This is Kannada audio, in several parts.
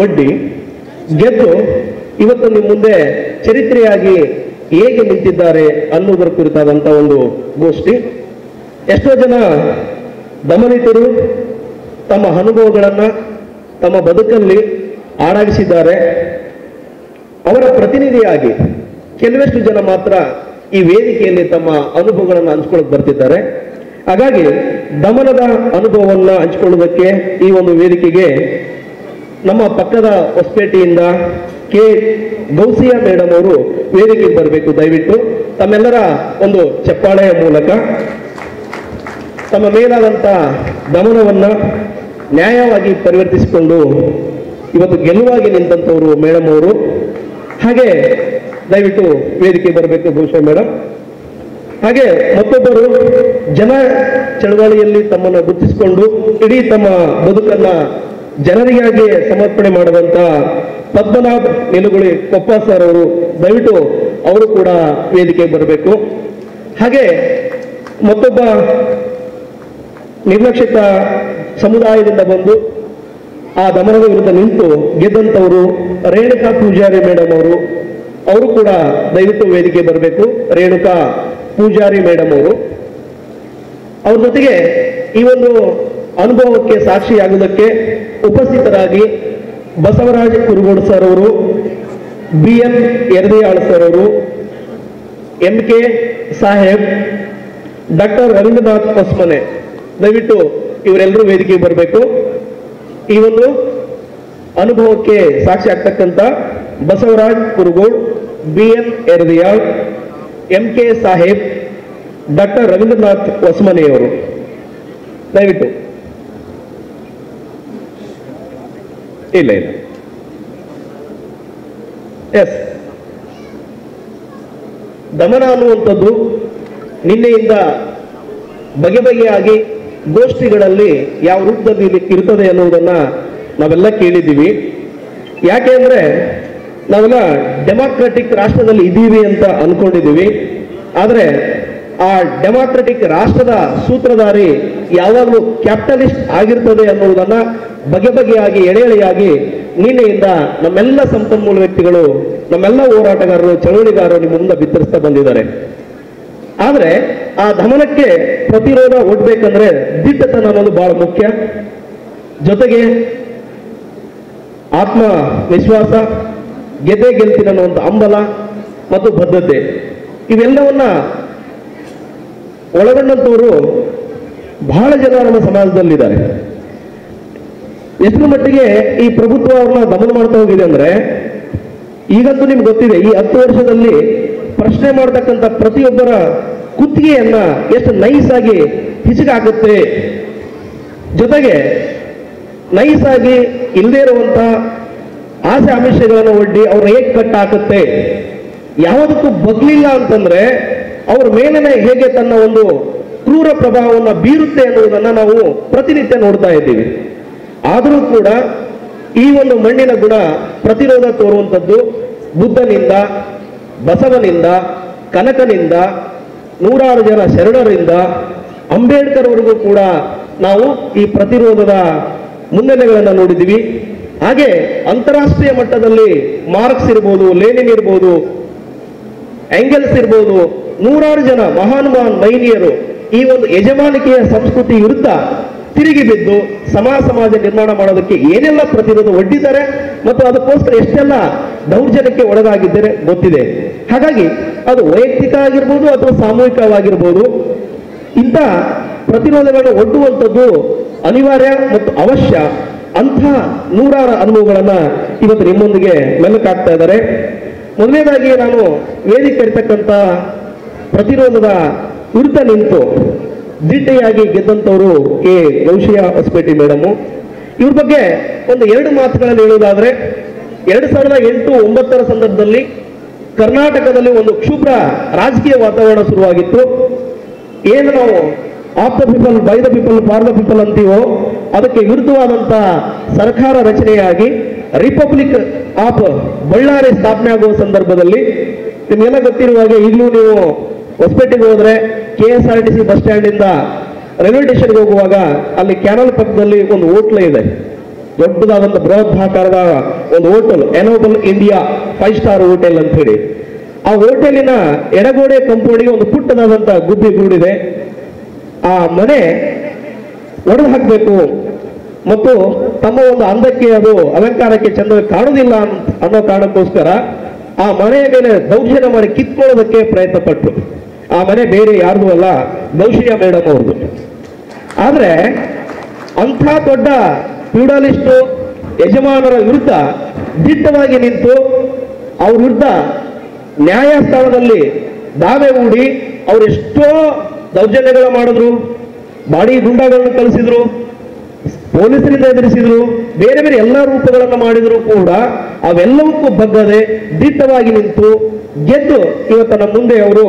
ಒಡ್ಡಿ ಗೆದ್ದು ಇವತ್ತು ನಿಮ್ಮ ಮುಂದೆ ಚರಿತ್ರೆಯಾಗಿ ಹೇಗೆ ನಿಂತಿದ್ದಾರೆ ಅನ್ನುವುದರ ಕುರಿತಾದಂತಹ ಒಂದು ಗೋಷ್ಠಿ. ಎಷ್ಟೋ ಜನ ದಮನಿತರು ತಮ್ಮ ಅನುಭವಗಳನ್ನು ತಮ್ಮ ಬದುಕಲ್ಲಿ ಆಡಾಗಿಸಿದ್ದಾರೆ. ಅವರ ಪ್ರತಿನಿಧಿಯಾಗಿ ಕೆಲವಷ್ಟು ಜನ ಮಾತ್ರ ಈ ವೇದಿಕೆಯಲ್ಲಿ ತಮ್ಮ ಅನುಭವಗಳನ್ನು ಹಂಚ್ಕೊಳ್ಳೋಕೆ ಬರ್ತಿದ್ದಾರೆ. ಹಾಗಾಗಿ ದಮನದ ಅನುಭವವನ್ನು ಹಂಚಿಕೊಳ್ಳುವುದಕ್ಕೆ ಈ ಒಂದು ವೇದಿಕೆಗೆ ನಮ್ಮ ಪಕ್ಕದ ಹೊಸಪೇಟೆಯಿಂದ ಕೆ ಗೌಸಿಯಾ ಮೇಡಮ್ ಅವರು ವೇದಿಕೆಗೆ ಬರಬೇಕು. ದಯವಿಟ್ಟು ತಮ್ಮೆಲ್ಲರ ಒಂದು ಚಪ್ಪಾಳೆಯ ಮೂಲಕ ತಮ್ಮ ಮೇಲಾದಂಥ ದಮನವನ್ನು ನ್ಯಾಯವಾಗಿ ಪರಿವರ್ತಿಸಿಕೊಂಡು ಇವತ್ತು ಗೆಲುವಾಗಿ ನಿಂತಂಥವರು ಮೇಡಮ್ ಅವರು. ಹಾಗೆ ದಯವಿಟ್ಟು ವೇದಿಕೆ ಬರಬೇಕು ಗೌಸಿಯಾ ಮೇಡಮ್. ಹಾಗೆ ಮತ್ತೊಬ್ಬರು ಜನ ಚಳವಳಿಯಲ್ಲಿ ತಮ್ಮನ್ನು ಗುರುತಿಸಿಕೊಂಡು ಇಡೀ ತಮ್ಮ ಬದುಕನ್ನ ಜನರಿಗಾಗಿ ಸಮರ್ಪಣೆ ಮಾಡಿದಂತ ಪದ್ಮನಾಭ್ ನಿಲುಗುಳಿ ಕೊಪ್ಪ ಸರ್ ಅವರು, ದಯವಿಟ್ಟು ಅವರು ಕೂಡ ವೇದಿಕೆಗೆ ಬರಬೇಕು. ಹಾಗೆ ಮತ್ತೊಬ್ಬ ನಿರ್ಲಕ್ಷಿತ ಸಮುದಾಯದಿಂದ ಬಂದು ಆ ದಮನದ ವಿರುದ್ಧ ನಿಂತು ಗೆದ್ದಂಥವರು ರೇಣುಕಾ ಪೂಜಾರಿ ಮೇಡಮ್ ಅವರು ಕೂಡ ದಯವಿಟ್ಟು ವೇದಿಕೆ ಬರಬೇಕು. ರೇಣುಕಾ ಪೂಜಾರಿ ಮೇಡಮ್ ಅವರು, ಅವ್ರ ಜೊತೆಗೆ ಈ ಒಂದು ಅನುಭವಕ್ಕೆ ಸಾಕ್ಷಿಯಾಗುವುದಕ್ಕೆ ಉಪಸ್ಥಿತರಾಗಿ ಬಸವರಾಜ ಕುರುಗೋಡು ಸರ್ ಅವರು, BN ಯರದಿಯಾಳ್ ಸರ್ ಅವರು, MK ಸಾಹೇಬ್, ಡಾಕ್ಟರ್ ರವೀಂದ್ರನಾಥ್ ಹೊಸಮನೆ, ದಯವಿಟ್ಟು ಇವರೆಲ್ಲರೂ ವೇದಿಕೆಗೆ ಬರಬೇಕು. ಈ ಒಂದು ಅನುಭವಕ್ಕೆ ಸಾಕ್ಷಿ ಆಗ್ತಕ್ಕಂಥ Basavaraj Kurugod, BN Yaradiyal, MK Saheb, doctor Ravindranath ಹೊಸಮನೆಯವರು ದಯವಿಟ್ಟು. ಇಲ್ಲ ಎಸ್, ದಮನ ಅನ್ನುವಂಥದ್ದು ನಿನ್ನೆಯಿಂದ ಬಗೆ ಬಗೆಯಾಗಿ ಗೋಷ್ಠಿಗಳಲ್ಲಿ ಯಾವ ರೂಪದಲ್ಲಿ ಇರ್ತದೆ ಅನ್ನುವುದನ್ನ ನಾವೆಲ್ಲ ಕೇಳಿದ್ದೀವಿ. ಯಾಕೆ ಅಂದ್ರೆ ನಾವೆಲ್ಲ ಡೆಮಾಕ್ರೆಟಿಕ್ ರಾಷ್ಟ್ರದಲ್ಲಿ ಇದ್ದೀವಿ ಅಂತ ಅನ್ಕೊಂಡಿದ್ದೀವಿ. ಆದರೆ ಆ ಡೆಮಾಕ್ರೆಟಿಕ್ ರಾಷ್ಟ್ರದ ಸೂತ್ರಧಾರಿ ಯಾವಾಗಲೂ ಕ್ಯಾಪಿಟಲಿಸ್ಟ್ ಆಗಿರ್ತದೆ ಅನ್ನುವುದನ್ನ ಬಗೆ ಬಗೆಯಾಗಿ ಎಳೆಯಾಗಿ ನಿನ್ನೆಯಿಂದ ನಮ್ಮೆಲ್ಲ ಸಂಪನ್ಮೂಲ ವ್ಯಕ್ತಿಗಳು, ನಮ್ಮೆಲ್ಲ ಹೋರಾಟಗಾರರು, ಚಳವಳಿಗಾರರು ನಿಮ್ಮ ಮುಂದೆ ಬಿತ್ತರಿಸ್ತಾ ಬಂದಿದ್ದಾರೆ. ಆದ್ರೆ ಆ ದಮನಕ್ಕೆ ಪ್ರತಿರೋಧ ಒಡ್ಬೇಕಂದ್ರೆ ದಿಟ್ಟತನ ಅನ್ನೋದು ಬಹಳ ಮುಖ್ಯ. ಜೊತೆಗೆ ಆತ್ಮ ವಿಶ್ವಾಸ, ಗೆದ್ದೆ ಗೆಲ್ತೀನಿ ಅನ್ನುವಂಥ ಹಂಬಲ ಮತ್ತು ಬದ್ಧತೆ, ಇವೆಲ್ಲವನ್ನ ಒಳಗೊಂಡಂತವರು ಬಹಳ ಜನ ನಮ್ಮ ಸಮಾಜದಲ್ಲಿದ್ದಾರೆ. ಎಷ್ಟರ ಮಟ್ಟಿಗೆ ಈ ಪ್ರಭುತ್ವ ಅವ್ರನ್ನ ದಮನ ಮಾಡ್ತಾ ಹೋಗಿದೆ ಅಂದ್ರೆ, ಈಗಂತೂ ನಿಮ್ಗೆ ಗೊತ್ತಿದೆ, ಈ 10 ವರ್ಷದಲ್ಲಿ ಪ್ರಶ್ನೆ ಮಾಡತಕ್ಕಂಥ ಪ್ರತಿಯೊಬ್ಬರ ಕುತ್ತಿಗೆಯನ್ನ ಎಷ್ಟು ನೈಸ್ ಆಗಿ ಹಿಸುಕಾಗುತ್ತೆ. ಜೊತೆಗೆ ನೈಸ್ ಆಗಿ ಇಲ್ಲದೇ ಇರುವಂತ ಆಸೆ ಆಮಿಷಗಳನ್ನು ಒಡ್ಡಿ ಅವ್ರ ಹೇಗೆ ಕಟ್ ಹಾಕುತ್ತೆ. ಯಾವುದಕ್ಕೂ ಬಗ್ಲಿಲ್ಲ ಅಂತಂದ್ರೆ ಅವ್ರ ಮೇಲೇನೆ ಹೇಗೆ ತನ್ನ ಒಂದು ಕ್ರೂರ ಪ್ರಭಾವವನ್ನು ಬೀರುತ್ತೆ ಅನ್ನುವುದನ್ನ ನಾವು ಪ್ರತಿನಿತ್ಯ ನೋಡ್ತಾ ಇದ್ದೀವಿ. ಆದರೂ ಕೂಡ ಈ ಒಂದು ಮಣ್ಣಿನ ಗುಣ ಪ್ರತಿರೋಧ ತೋರುವಂಥದ್ದು ಬುದ್ಧನಿಂದ, ಬಸವನಿಂದ, ಕನಕನಿಂದ, ನೂರಾರು ಜನ ಶರಣರಿಂದ, ಅಂಬೇಡ್ಕರ್ ವರೆಗೂ ಕೂಡ ನಾವು ಈ ಪ್ರತಿರೋಧದ ಮುನ್ನೆಲೆಗಳನ್ನು ನೋಡಿದ್ದೀವಿ. ಹಾಗೆ ಅಂತಾರಾಷ್ಟ್ರೀಯ ಮಟ್ಟದಲ್ಲಿ ಮಾರ್ಕ್ಸ್ ಇರ್ಬೋದು, ಲೆನಿನ್ ಇರ್ಬೋದು, ಎಂಗೆಲ್ಸ್ ಇರ್ಬೋದು, ನೂರಾರು ಜನ ಮಹಾನ್ ಮಹನೀಯರು ಈ ಒಂದು ಯಜಮಾನಿಕೆಯ ಸಂಸ್ಕೃತಿ ವಿರುದ್ಧ ತಿರುಗಿ ಬಿದ್ದು ಸಮಾಜ ನಿರ್ಮಾಣ ಮಾಡೋದಕ್ಕೆ ಏನೆಲ್ಲ ಪ್ರತಿರೋಧ ಒಡ್ಡಿದ್ದಾರೆ ಮತ್ತು ಅದಕ್ಕೋಸ್ಕರ ಎಷ್ಟೆಲ್ಲ ದೌರ್ಜನ್ಯಕ್ಕೆ ಒಳಗಾಗಿದ್ದಾರೆ ಗೊತ್ತಿದೆ. ಹಾಗಾಗಿ ಅದು ವೈಯಕ್ತಿಕ ಆಗಿರ್ಬೋದು ಅಥವಾ ಸಾಮೂಹಿಕವಾಗಿರ್ಬೋದು, ಇಂಥ ಪ್ರತಿರೋಧಗಳನ್ನು ಒಡ್ಡುವಂಥದ್ದು ಅನಿವಾರ್ಯ ಮತ್ತು ಅವಶ್ಯ. ಅಂಥ ನೂರಾರು ಅನುಭವಗಳನ್ನ ಇವತ್ತು ನಿಮ್ಮೊಂದಿಗೆ ಮೆಲುಕಾಗ್ತಾ ಇದ್ದಾರೆ. ಮೊದಲನೇದಾಗಿ ನಾನು ವೇದಿಕೆ ಇರ್ತಕ್ಕಂಥ ಪ್ರತಿರೋಧದ ವಿರುದ್ಧ ನಿಂತು ದಿಟ್ಟೆಯಾಗಿ ಗೆದ್ದಂಥವರು ಕೆ ಗೌಸಿಯಾ ಹೊಸಪೇಟೆ ಮೇಡಮು. ಇವ್ರ ಬಗ್ಗೆ ಒಂದು 2 ಮಾತುಗಳಲ್ಲಿ ಹೇಳುವುದಾದ್ರೆ, 2008-9 ಸಂದರ್ಭದಲ್ಲಿ ಕರ್ನಾಟಕದಲ್ಲಿ ಒಂದು ಕ್ಷುಬ್ರ ರಾಜಕೀಯ ವಾತಾವರಣ ಶುರುವಾಗಿತ್ತು. ಏನು ನಾವು of the people, by the people, for the people ಅಂತೀವೋ ಅದಕ್ಕೆ ವಿರುದ್ಧವಾದಂಥ ಸರ್ಕಾರ ರಚನೆಯಾಗಿ ರಿಪಬ್ಲಿಕ್ ಆಫ್ ಬಳ್ಳಾರಿ ಸ್ಥಾಪನೆ ಆಗುವ ಸಂದರ್ಭದಲ್ಲಿ ನಿಮಗೆಲ್ಲ ಗೊತ್ತಿರುವ ಹಾಗೆ ಈಗಲೂ ನೀವು ಹೊಸಪೇಟೆಗೆ ಹೋದ್ರೆ KSRTC ಬಸ್ ಸ್ಟ್ಯಾಂಡ್ ಇಂದ ರೈಲ್ವೆ ಸ್ಟೇಷನ್ಗೆ ಹೋಗುವಾಗ ಅಲ್ಲಿ ಕ್ಯಾನಲ್ ಪಕ್ಕದಲ್ಲಿ ಒಂದು ಹೋಟ್ಲ ಇದೆ. ದೊಡ್ಡದಾದಂಥ ಬೃಹದಾಕಾರದ ಒಂದು ಹೋಟೆಲ್, ಎನೋಬಲ್ ಇಂಡಿಯಾ 5 ಸ್ಟಾರ್ ಹೋಟೆಲ್ ಅಂತ ಹೇಳಿ. ಆ ಹೋಟೆಲಿನ ಎಡಗೋಡೆ ಕಂಪೌಂಡಿಗೆ ಒಂದು ಪುಟ್ಟದಾದಂಥ ಗುಬ್ಬಿ ಗೂಡಿದೆ. ಆ ಮನೆ ಒಡೆದು ಹಾಕಬೇಕು ಮತ್ತು ತಮ್ಮ ಒಂದು ಅಂದಕ್ಕೆ ಅದು ಅಲಂಕಾರಕ್ಕೆ ಚಂದವಾಗಿ ಕಾಣುವುದಿಲ್ಲ ಅನ್ನೋ ಕಾರಣಕ್ಕೋಸ್ಕರ ಆ ಮನೆಯ ಮೇಲೆ ದೌರ್ಜನ್ಯ ಮಾಡಿ ಕಿತ್ಕೊಳ್ಳೋದಕ್ಕೆ ಪ್ರಯತ್ನ ಪಟ್ಟರು. ಆ ಮನೆ ಬೇರೆ ಯಾರ್ದು ಅಲ್ಲ, ಗೌಶಿಯಾ ಮೇಡಮ್ ಅವ್ರದ್ದು. ಆದ್ರೆ ಅಂಥ ದೊಡ್ಡ ಫ್ಯೂಡಲಿಸ್ಟು ಯಜಮಾನರ ವಿರುದ್ಧ ದಿಟ್ಟವಾಗಿ ನಿಂತು ಅವ್ರ ವಿರುದ್ಧ ನ್ಯಾಯಸ್ಥಾನದಲ್ಲಿ ದಾವೆ ಹೂಡಿ ಅವರೆಷ್ಟೋ ದೌರ್ಜನ್ಯಗಳ ಮಾಡಿದ್ರು, ಬಾಡಿ ಗುಂಡಾಗಳನ್ನು ಕಳಿಸಿದ್ರು, ಪೊಲೀಸರಿಂದ ಎದುರಿಸಿದ್ರು, ಬೇರೆ ಬೇರೆ ಎಲ್ಲ ರೂಪಗಳನ್ನು ಮಾಡಿದ್ರು ಕೂಡ ಅವೆಲ್ಲವಕ್ಕೂ ಬಗ್ಗದೆ ದಿಟ್ಟವಾಗಿ ನಿಂತು ಗೆದ್ದು ಇವತ್ತು ನಮ್ಮ ಮುಂದೆ ಅವರು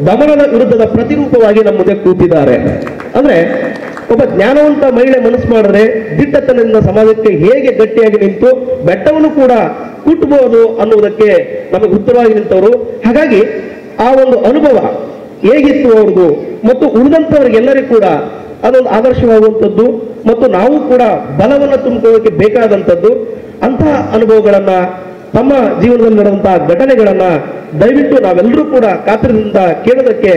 ದಮನದ ವಿರುದ್ಧದ ಪ್ರತಿರೂಪವಾಗಿ ನಮ್ಮ ಮುಂದೆ ಕೂತಿದ್ದಾರೆ. ಅಂದ್ರೆ ಒಬ್ಬ ಜ್ಞಾನವಂತ ಮಹಿಳೆ ಮನಸ್ಸು ಮಾಡಿದ್ರೆ ದಿಟ್ಟತನದಿಂದ ಸಮಾಜಕ್ಕೆ ಹೇಗೆ ಗಟ್ಟಿಯಾಗಿ ನಿಂತು ಬೆಟ್ಟವನ್ನು ಕೂಡ ಕುಟ್ಟಬಹುದು ಅನ್ನುವುದಕ್ಕೆ ನಮಗೆ ಉತ್ತರವಾಗಿ ನಿಂತವರು. ಹಾಗಾಗಿ ಆ ಒಂದು ಅನುಭವ ಹೇಗಿತ್ತು ಅವ್ರದ್ದು ಮತ್ತು ಉಳಿದಂಥವ್ರಿಗೆಲ್ಲರಿಗೂ ಕೂಡ ಅದೊಂದು ಆದರ್ಶವಾಗುವಂಥದ್ದು ಮತ್ತು ನಾವು ಕೂಡ ಬಲವನ್ನು ತುಂಬಿಕೊಳ್ಳೋಕೆ ಬೇಕಾದಂಥದ್ದು. ಅಂತಹ ಅನುಭವಗಳನ್ನ, ತಮ್ಮ ಜೀವನದಲ್ಲಿ ನಡೆದಂತಹ ಘಟನೆಗಳನ್ನ ದಯವಿಟ್ಟು ನಾವೆಲ್ಲರೂ ಕೂಡ ಕಾತರದಿಂದ ಕೇಳೋದಕ್ಕೆ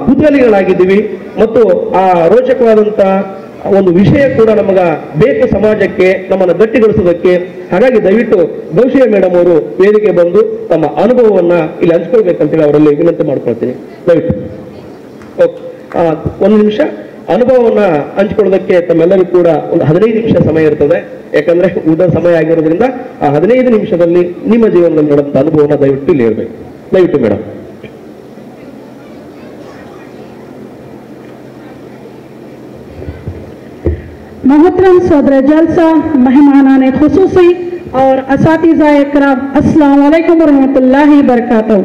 ಕುತೂಹಲಿಗಳಾಗಿದ್ದೀವಿ ಮತ್ತು ಆ ರೋಚಕವಾದಂಥ ಒಂದು ವಿಷಯ ಕೂಡ ನಮಗ ಬೇಕು ಸಮಾಜಕ್ಕೆ, ನಮ್ಮನ್ನು ಗಟ್ಟಿಗೊಳಿಸೋದಕ್ಕೆ. ಹಾಗಾಗಿ ದಯವಿಟ್ಟು ಗೌಶಿಯಾ ಮೇಡಮ್ ಅವರು ವೇದಿಕೆ ಬಂದು ತಮ್ಮ ಅನುಭವವನ್ನ ಇಲ್ಲಿ ಹಂಚ್ಕೊಳ್ಬೇಕಂತೇಳಿ ಅವರಲ್ಲಿ ವಿನಂತಿ ಮಾಡ್ಕೊಳ್ತೀನಿ. ದಯವಿಟ್ಟು ಒಂದು ನಿಮಿಷ ಅನುಭವವನ್ನ ಹಂಚ್ಕೊಳ್ಳೋದಕ್ಕೆ ತಮ್ಮೆಲ್ಲರಿಗೂ ಕೂಡ ಒಂದು 15 ನಿಮಿಷ ಸಮಯ ಇರ್ತದೆ. ಯಾಕಂದ್ರೆ ಊಟ ಸಮಯ ಆಗಿರೋದ್ರಿಂದ ಆ 15 ನಿಮಿಷದಲ್ಲಿ ನಿಮ್ಮ ಜೀವನದಲ್ಲಿ ನಡೆದಂತ ಅನುಭವನ ದಯವಿಟ್ಟು ಇಲ್ಲಿ ಹೇಳ್ಬೇಕು. ದಯವಿಟ್ಟು ಮೇಡಮ್. मोहतरम सदर जलसा, मेहमानान खुसूसी और असातिज़ा इकराम, अस्सलाम वालेकुम वरहमतुल्लाहि बरकातहू।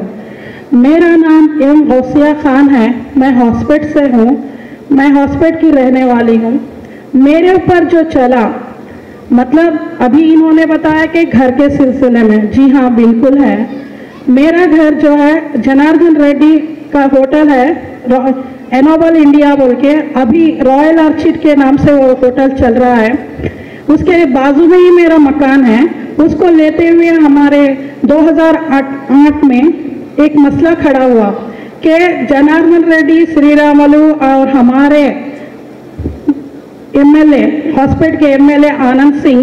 मेरा नाम एम गौसिया खान है। मैं हॉस्पिट से हूँ। मैं हॉस्पिट की रहने वाली हूँ। मेरे ऊपर जो चला, मतलब अभी इन्होंने बताया कि घर के सिलसिले में, जी हाँ बिल्कुल है। मेरा घर जो है जनार्दन रेड्डी का होटल है, एनोबल इंडिया बोल के, अभी रॉयल आर्चिड के नाम से वो होटल चल रहा है। उसके बाजू में ही मेरा मकान है। उसको लेते हुए हमारे 2008 में एक मसला खड़ा हुआ कि जनार्दन रेड्डी, श्रीरामुलु और हमारे एमएलए, हॉस्पिटल के एमएलए आनंद सिंह,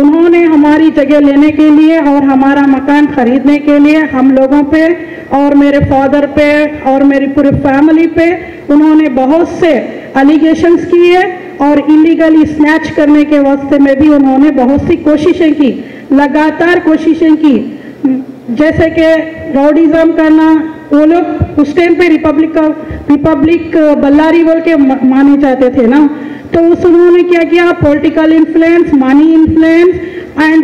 उन्होंने हमारी जगह लेने के लिए और हमारा मकान खरीदने के लिए हम लोगों पे और मेरे फादर पे और मेरी पूरी फैमिली पे उन्होंने बहुत से एलिगेशंस किए और इलीगली स्नैच करने के वास्ते में भी उन्होंने बहुत सी कोशिशें की, लगातार कोशिशें की। जैसे कि रॉडिज्म करना, वो लोग उस टाइम पे रिपब्लिक बल्लारी बोल के माने जाते थे ना, तो उस उन्होंने क्या किया, political influence, money influence and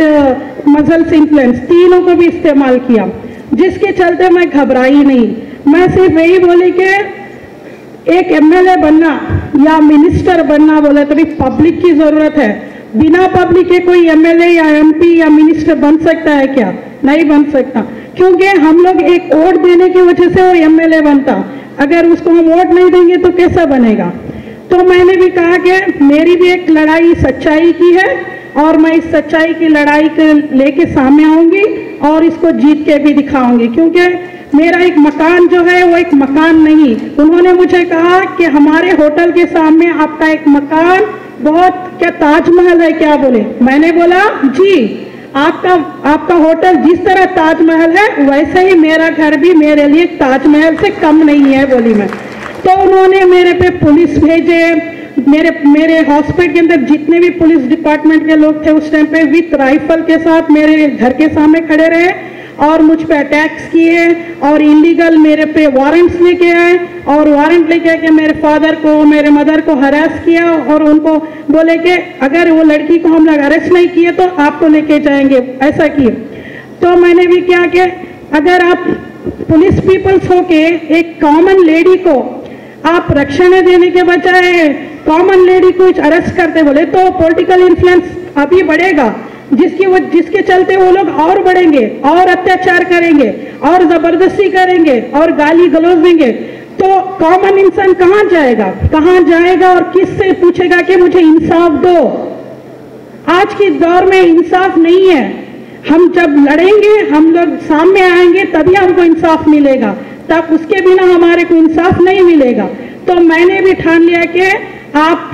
muscles influence, तीनों को भी इस्तेमाल किया। जिसके चलते मैं घबराई नहीं। मैं सिर्फ यही बोली कि एक एमएलए बनना या मिनिस्टर बनना बोले तो भी पब्लिक की जरूरत है। बिना पब्लिक के कोई एमएलए या एमपी या मिनिस्टर बन सकता है क्या? नहीं बन सकता, क्योंकि हम लोग एक वोट देने की वजह से वो एमएलए बनता। अगर उसको हम वोट नहीं देंगे तो कैसा बनेगा? तो मैंने भी कहा कि मेरी भी एक लड़ाई सच्चाई की है और मैं इस सच्चाई की लड़ाई के लेके सामने आऊंगी और इसको जीत के भी दिखाऊंगी। क्योंकि मेरा एक मकान जो है वो एक मकान नहीं। उन्होंने मुझे कहा कि हमारे होटल के सामने आपका एक मकान बहुत क्या ताजमहल है क्या? बोले। मैंने बोला जी, आपका होटल जिस तरह ताजमहल है वैसे ही मेरा घर भी मेरे लिए ताजमहल से कम नहीं है, बोली मैं। तो उन्होंने मेरे पे पुलिस भेजे। मेरे हॉस्पिटल के अंदर जितने भी पुलिस डिपार्टमेंट के लोग थे उस टाइम पे विथ राइफल के साथ मेरे घर के सामने खड़े रहे और मुझ पे अटैक्स किए और इलीगल मेरे पे वारंट्स लेके आए और वारंट लेके आके मेरे फादर को, मेरे मदर को हरास किया और उनको बोले कि अगर वो लड़की को हम लोग अरेस्ट नहीं किए तो आपको लेके जाएंगे, ऐसा किए। तो मैंने भी क्या कि अगर आप पुलिस पीपल्स हो के एक कॉमन लेडी को आप रक्षण देने के बजाय कॉमन लेडी को अरेस्ट करते बोले तो पॉलिटिकल इन्फ्लुएंस अभी बढ़ेगा, जिसके चलते वो लोग और बढ़ेंगे और अत्याचार करेंगे और जबरदस्ती करेंगे और गाली गलौज देंगे। तो कॉमन इंसान कहाँ जाएगा और किससे पूछेगा कि मुझे इंसाफ दो? आज के दौर में इंसाफ नहीं है। हम जब लड़ेंगे, हम लोग सामने आएंगे, तभी हमको इंसाफ मिलेगा, तब उसके बिना हमारे को इंसाफ नहीं मिलेगा। तो मैंने भी ठान लिया कि आप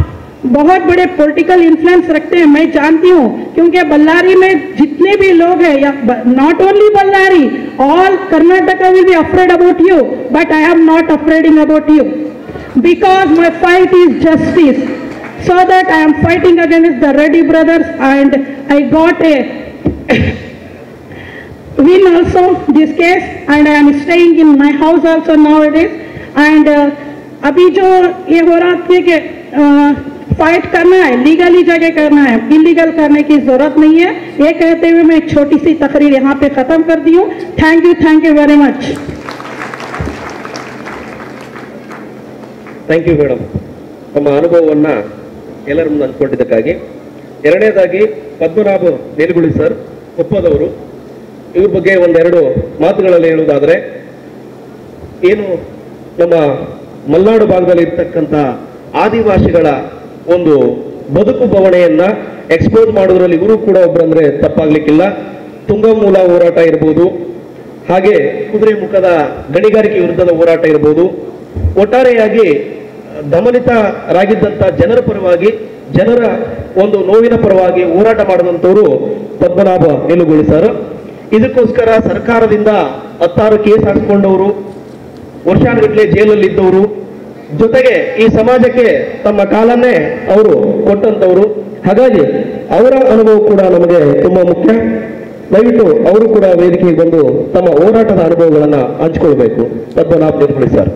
बहुत बड़े पॉलिटिकल इन्फ्लुएंस रखते हैं, मैं जानती हूँ, क्योंकि बल्लारी में जितने भी लोग हैं, या not only Ballari, all Karnataka will be afraid about you, but I am not afraiding about you, because my fight is justice, so that I am fighting against the Reddy brothers, and I got a win also this case, and I am staying in my house also nowadays. And अभी जो ये हो रहा है कि फाइट करना है, लीगली जगह करना है, इलीगल करने की जरूरत नहीं है, ये कहते हुए मैं एक छोटी सी तकरीर यहाँ पे खत्म कर दी हूँ। Thank you very much. Thank you madam, ತಮ್ಮ ಅನುಭವವನ್ನು ಎಲ್ಲರ ಮುಂದೆ ಹಂಚ್ಕೊಂಡಿದ್ದಕ್ಕಾಗಿ. ಎರಡನೇದಾಗಿ ಪದ್ಮನಾಭ ನೀಲಗುಳಿ ಸರ್, ಕೊಪ್ಪದವರು, ಇವ್ರ ಬಗ್ಗೆ ಒಂದೆರಡು ಮಾತುಗಳಲ್ಲಿ ಹೇಳುವುದಾದರೆ, ಏನು ನಮ್ಮ ಮಲೆನಾಡು ಭಾಗದಲ್ಲಿ ಇರ್ತಕ್ಕಂಥ ಆದಿವಾಸಿಗಳ ಒಂದು ಬದುಕು ಬವಣೆಯನ್ನ ಎಕ್ಸ್ಪೋಸ್ ಮಾಡೋದ್ರಲ್ಲಿ ಇವರು ಕೂಡ ಒಬ್ಬರಂದ್ರೆ ತಪ್ಪಾಗ್ಲಿಕ್ಕಿಲ್ಲ. ತುಂಗಮೂಲ ಹೋರಾಟ ಇರ್ಬೋದು, ಹಾಗೆ ಕುದುರೆ ಮುಖದ ಗಣಿಗಾರಿಕೆ ವಿರುದ್ಧದ ಹೋರಾಟ ಇರ್ಬೋದು, ಒಟ್ಟಾರೆಯಾಗಿ ದಮನಿತರಾಗಿದ್ದಂಥ ಜನರ ಪರವಾಗಿ, ಜನರ ಒಂದು ನೋವಿನ ಪರವಾಗಿ ಹೋರಾಟ ಮಾಡಿದಂಥವರು ಪದ್ಮನಾಭ ನೀಲಗುಳಿ ಸರ್. ಇದಕ್ಕೋಸ್ಕರ ಸರ್ಕಾರದಿಂದ 16 ಕೇಸ್ ಹಾಕಿಕೊಂಡವರು, ವರ್ಷಾನುಗಟ್ಟಲೆ ಜೈಲಲ್ಲಿದ್ದವರು, ಜೊತೆಗೆ ಈ ಸಮಾಜಕ್ಕೆ ತಮ್ಮ ಕಾಲನ್ನೇ ಅವರು ಕೊಟ್ಟಂತವರು. ಹಾಗಾಗಿ ಅವರ ಅನುಭವ ಕೂಡ ನಮಗೆ ತುಂಬಾ ಮುಖ್ಯ. ದಯವಿಟ್ಟು ಅವರು ಕೂಡ ವೇದಿಕೆಗೆ ಬಂದು ತಮ್ಮ ಹೋರಾಟದ ಅನುಭವಗಳನ್ನು ಹಂಚಿಕೊಳ್ಬೇಕು. ಪದ್ಮನಾಭ ನೀಲಗುಳಿ ಸರ್.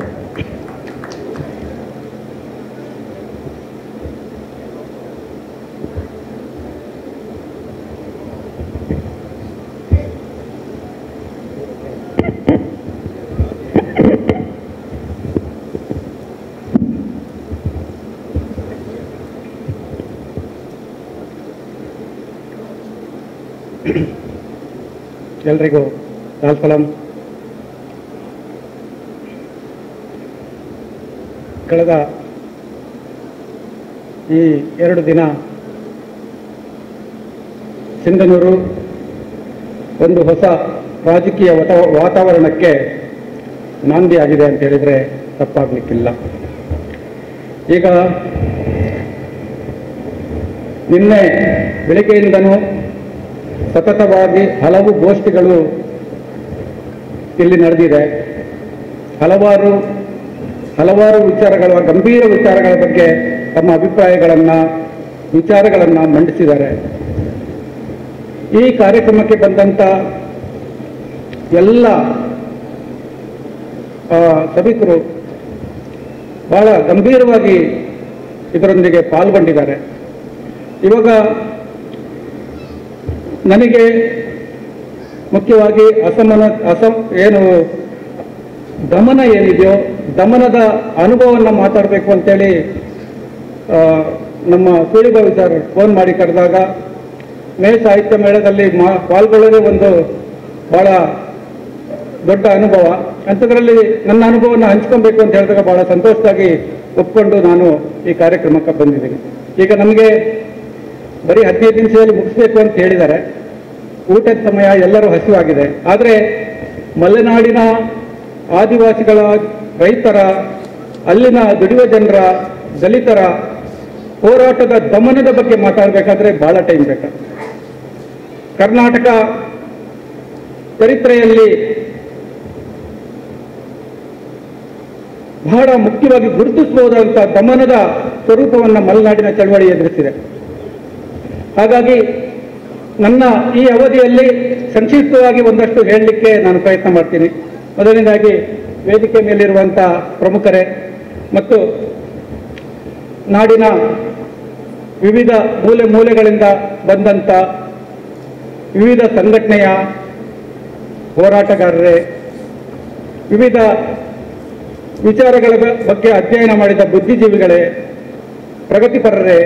ಎಲ್ರಿಗೂ ಲಾಲ್ ಸಲಾಂ. ಕಳೆದ ಈ 2 ದಿನ ಸಿಂಧನೂರು ಒಂದು ಹೊಸ ರಾಜಕೀಯ ವಾತಾವರಣಕ್ಕೆ ನಾಂದಿಯಾಗಿದೆ ಅಂತ ಹೇಳಿದರೆ ತಪ್ಪಾಗಲಿಕ್ಕಿಲ್ಲ. ಈಗ ನಿನ್ನೆ ಬೆಳಿಗ್ಗೆಯಿಂದನೂ ಸತತವಾಗಿ ಹಲವು ಗೋಷ್ಠಿಗಳು ಇಲ್ಲಿ ನಡೆದಿದೆ. ಹಲವಾರು ವಿಚಾರಗಳ, ಗಂಭೀರ ವಿಚಾರಗಳ ಬಗ್ಗೆ ತಮ್ಮ ವಿಚಾರಗಳನ್ನು ಮಂಡಿಸಿದ್ದಾರೆ. ಈ ಕಾರ್ಯಕ್ರಮಕ್ಕೆ ಬಂದಂಥ ಎಲ್ಲ ಸಭಿಕರು ಬಹಳ ಗಂಭೀರವಾಗಿ ಇದರೊಂದಿಗೆ ಪಾಲ್ಗೊಂಡಿದ್ದಾರೆ. ಇವಾಗ ನನಗೆ ಮುಖ್ಯವಾಗಿ ದಮನ ಏನಿದೆಯೋ, ದಮನದ ಅನುಭವವನ್ನು ಮಾತಾಡಬೇಕು ಅಂತೇಳಿ ನಮ್ಮ ಸೂಳಿಬಾವಿ ಸರ್ ಫೋನ್ ಮಾಡಿ ಕರೆದಾಗ, ಮೇ ಸಾಹಿತ್ಯ ಮೇಳದಲ್ಲಿ ಪಾಲ್ಗೊಳ್ಳೋದೇ ಒಂದು ಬಹಳ ದೊಡ್ಡ ಅನುಭವ. ಅಂಥದ್ರಲ್ಲಿ ನನ್ನ ಅನುಭವವನ್ನು ಹಂಚ್ಕೊಬೇಕು ಅಂತ ಹೇಳಿದಾಗ ಬಹಳ ಸಂತೋಷವಾಗಿ ಒಪ್ಕೊಂಡು ನಾನು ಈ ಕಾರ್ಯಕ್ರಮಕ್ಕೆ ಬಂದಿದ್ದೀನಿ. ಈಗ ನಮಗೆ ಬರೀ 15 ನಿಮಿಷದಲ್ಲಿ ಮುಗಿಸ್ಬೇಕು ಅಂತ ಹೇಳಿದ್ದಾರೆ. ಊಟದ ಸಮಯ, ಎಲ್ಲರೂ ಹಸಿವಾಗಿದೆ. ಆದರೆ ಮಲೆನಾಡಿನ ಆದಿವಾಸಿಗಳ, ರೈತರ, ಅಲ್ಲಿನ ದುಡಿಯುವ ಜನರ, ದಲಿತರ ಹೋರಾಟದ ದಮನದ ಬಗ್ಗೆ ಮಾತಾಡಬೇಕಾದ್ರೆ ಬಹಳ ಟೈಮ್ ಬೇಕು. ಕರ್ನಾಟಕ ಚರಿತ್ರೆಯಲ್ಲಿ ಬಹಳ ಮುಖ್ಯವಾಗಿ ಗುರುತಿಸಬಹುದಾದಂಥ ದಮನದ ಸ್ವರೂಪವನ್ನು ಮಲೆನಾಡಿನ ಚಳವಳಿ ಎದುರಿಸಿದೆ. ಹಾಗಾಗಿ ನನ್ನ ಈ ಅವಧಿಯಲ್ಲಿ ಸಂಕ್ಷಿಪ್ತವಾಗಿ ಒಂದಷ್ಟು ಹೇಳಲಿಕ್ಕೆ ನಾನು ಪ್ರಯತ್ನ ಮಾಡ್ತೀನಿ. ಮೊದಲನೇದಾಗಿ ವೇದಿಕೆ ಮೇಲಿರುವಂಥ ಪ್ರಮುಖರೇ ಮತ್ತು ನಾಡಿನ ವಿವಿಧ ಮೂಲೆಗಳಿಂದ ಬಂದಂಥ ವಿವಿಧ ಸಂಘಟನೆಯ ಹೋರಾಟಗಾರರೇ, ವಿವಿಧ ವಿಚಾರಗಳ ಬಗ್ಗೆ ಅಧ್ಯಯನ ಮಾಡಿದ ಬುದ್ಧಿಜೀವಿಗಳೇ, ಪ್ರಗತಿಪರರೇ,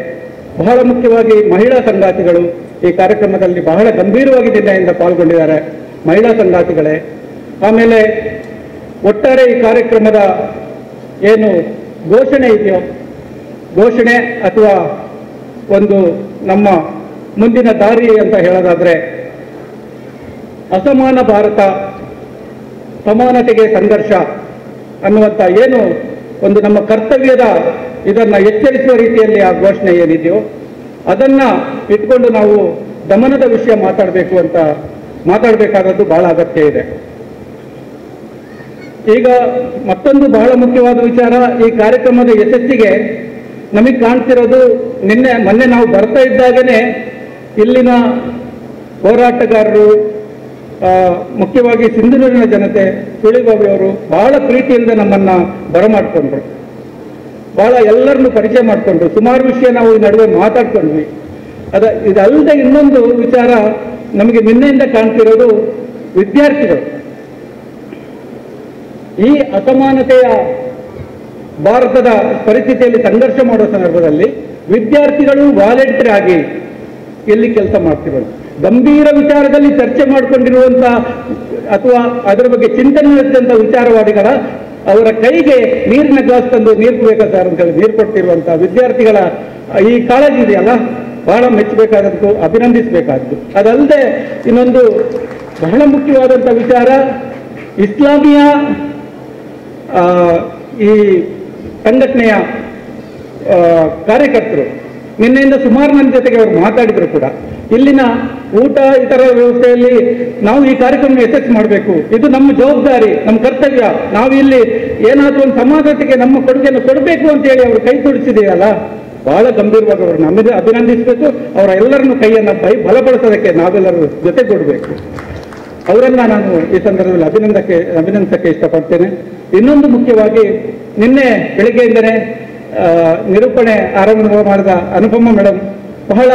ಬಹಳ ಮುಖ್ಯವಾಗಿ ಮಹಿಳಾ ಸಂಗಾತಿಗಳು ಈ ಕಾರ್ಯಕ್ರಮದಲ್ಲಿ ಬಹಳ ಗಂಭೀರವಾಗಿ ನಿನ್ನೆಯಿಂದ ಪಾಲ್ಗೊಂಡಿದ್ದಾರೆ. ಮಹಿಳಾ ಸಂಗಾತಿಗಳೇ, ಆಮೇಲೆ ಒಟ್ಟಾರೆ ಈ ಕಾರ್ಯಕ್ರಮದ ಏನು ಘೋಷಣೆ ಇದೆಯೋ, ಘೋಷಣೆ ಅಥವಾ ಒಂದು ನಮ್ಮ ಮುಂದಿನ ದಾರಿ ಅಂತ ಹೇಳೋದಾದ್ರೆ ಅಸಮಾನ ಭಾರತ ಸಮಾನತೆಗೆ ಸಂಘರ್ಷ ಅನ್ನುವಂಥ ಏನು ಒಂದು ನಮ್ಮ ಕರ್ತವ್ಯದ ಇದನ್ನ ಎಚ್ಚರಿಸುವ ರೀತಿಯಲ್ಲಿ ಆ ಘೋಷಣೆ ಏನಿದೆಯೋ ಅದನ್ನ ಇಟ್ಕೊಂಡು ನಾವು ದಮನದ ವಿಷಯ ಮಾತಾಡಬೇಕಾದದ್ದು ಬಹಳ ಅಗತ್ಯ ಇದೆ. ಈಗ ಮತ್ತೊಂದು ಬಹಳ ಮುಖ್ಯವಾದ ವಿಚಾರ, ಈ ಕಾರ್ಯಕ್ರಮದ ಯಶಸ್ಸಿಗೆ ನಮಗೆ ಕಾಣ್ತಿರೋದು ಮೊನ್ನೆ ನಾವು ಬರ್ತಾ ಇದ್ದಾಗನೇ ಇಲ್ಲಿನ ಹೋರಾಟಗಾರರು, ಮುಖ್ಯವಾಗಿ ಸಿಂಧನೂರಿನ ಜನತೆ, ಸುಳಿಬಾವಿಯವರು ಬಹಳ ಪ್ರೀತಿಯಿಂದ ನಮ್ಮನ್ನ ಬರಮಾಡ್ಕೊಂಡ್ರು, ಬಹಳ ಎಲ್ಲರನ್ನು ಪರಿಚಯ ಮಾಡಿಕೊಂಡ್ರು, ಸುಮಾರು ವಿಷಯ ನಾವು ಈ ನಡುವೆ ಮಾತಾಡ್ಕೊಂಡ್ವಿ. ಇದಲ್ಲದೆ ಇನ್ನೊಂದು ವಿಚಾರ ನಮಗೆ ನಿನ್ನೆಯಿಂದ ಕಾಣ್ತಿರೋದು ವಿದ್ಯಾರ್ಥಿಗಳು. ಈ ಅಸಮಾನತೆಯ ಭಾರತದ ಪರಿಸ್ಥಿತಿಯಲ್ಲಿ ಸಂಘರ್ಷ ಮಾಡುವ ಸಂದರ್ಭದಲ್ಲಿ ವಿದ್ಯಾರ್ಥಿಗಳು ವಾಲಂಟಿಯರ್ ಆಗಿ ಎಲ್ಲಿ ಕೆಲಸ ಮಾಡ್ತಿರೋದು, ಗಂಭೀರ ವಿಚಾರದಲ್ಲಿ ಚರ್ಚೆ ಮಾಡಿಕೊಂಡಿರುವಂತ ಅಥವಾ ಅದರ ಬಗ್ಗೆ ಚಿಂತನೆ ನಡೆಸಿದಂಥ ವಿಚಾರವಾದಿಗಳ ಅವರ ಕೈಗೆ ನೀರಿನ ಗ್ಲಾಸ್ ತಂದು ನೀರು ಕುಡಿಯಬೇಕಾ ಸರ್ ಅಂತ ಹೇಳಿ ನೀರು ಕೊಡ್ತಿರುವಂತಹ ವಿದ್ಯಾರ್ಥಿಗಳ ಈ ಕಾಳಜಿ ಇದೆಯಲ್ಲ, ಬಹಳ ಮೆಚ್ಚಬೇಕಾದದ್ದು, ಅಭಿನಂದಿಸಬೇಕಾದ್ದು. ಅದಲ್ಲದೆ ಇನ್ನೊಂದು ಬಹಳ ಮುಖ್ಯವಾದಂಥ ವಿಚಾರ, ಇಸ್ಲಾಮಿಯ ಈ ಸಂಘಟನೆಯ ಕಾರ್ಯಕರ್ತರು ನಿನ್ನೆಯಿಂದ ಸುಮಾರು ನನ್ನ ಜೊತೆಗೆ ಅವರು ಮಾತಾಡಿದ್ರು ಕೂಡ, ಇಲ್ಲಿನ ಊಟ ಇತರ ವ್ಯವಸ್ಥೆಯಲ್ಲಿ ನಾವು ಈ ಕಾರ್ಯಕ್ರಮ ಯಶಸ್ಸು ಮಾಡಬೇಕು, ಇದು ನಮ್ಮ ಜವಾಬ್ದಾರಿ, ನಮ್ಮ ಕರ್ತವ್ಯ, ನಾವು ಇಲ್ಲಿ ಏನಾದರೂ ಒಂದು ಸಮಾಜಕ್ಕೆ ನಮ್ಮ ಕೊಡುಗೆಯನ್ನು ಕೊಡಬೇಕು ಅಂತ ಹೇಳಿ ಅವರು ಕೈ ತೊಡಿಸಿದೆಯಲ್ಲ, ಬಹಳ ಗಂಭೀರವಾಗಿ ಅವರನ್ನು ಅಭಿನಂದಿಸಬೇಕು. ಅವರ ಎಲ್ಲರನ್ನು ಕೈಯನ್ನು ಬಲಪಡಿಸೋದಕ್ಕೆ ನಾವೆಲ್ಲರೂ ಜೊತೆಗೂಡಬೇಕು. ಅವರನ್ನ ನಾನು ಈ ಸಂದರ್ಭದಲ್ಲಿ ಅಭಿನಂದಿಸಕ್ಕೆ ಇಷ್ಟಪಡ್ತೇನೆ. ಇನ್ನೊಂದು ಮುಖ್ಯವಾಗಿ, ನಿನ್ನೆ ಬೆಳಿಗ್ಗೆಯಿಂದಲೇ ನಿರೂಪಣೆ ಆರಂಭ ಮಾಡಿದ ಅನುಪಮ ಮೇಡಮ್ ಬಹಳ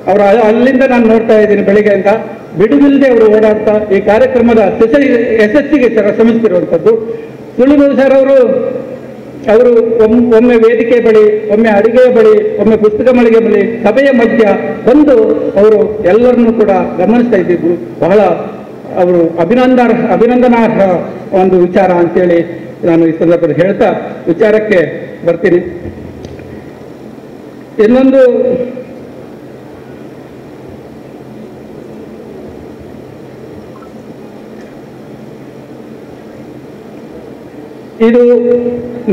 ಅವರ ಅಲ್ಲಿಂದ ನಾನು ನೋಡ್ತಾ ಇದ್ದೀನಿ, ಬೆಳಿಗ್ಗೆಯಿಂದ ಬಿಡುವಿಲ್ಲದೆ ಅವರು ಓಡಾಡ್ತಾ ಈ ಕಾರ್ಯಕ್ರಮದ ಯಶಸ್ಸಿಗೆ ಶ್ರಮಿಸ್ತಿರುವಂಥದ್ದು. ಸುಳಿಬಾವಿ ಸರ್ ಅವರು ಒಮ್ಮೆ ವೇದಿಕೆ ಬಳಿ, ಒಮ್ಮೆ ಅಡಿಗೆಯ ಬಳಿ, ಒಮ್ಮೆ ಪುಸ್ತಕ ಮಳಿಗೆ ಬಳಿ, ಸಭೆಯ ಮಧ್ಯ ಬಂದು ಅವರು ಎಲ್ಲರನ್ನೂ ಕೂಡ ಗಮನಿಸ್ತಾ ಇದ್ದಿದ್ದು ಬಹಳ ಅವರು ಅಭಿನಂದನಾರ್ಹ ಒಂದು ವಿಚಾರ ಅಂತೇಳಿ ನಾನು ಈ ಸಂದರ್ಭದಲ್ಲಿ ಹೇಳ್ತಾ ವಿಚಾರಕ್ಕೆ ಬರ್ತೀನಿ. ಇನ್ನೊಂದು ಇದು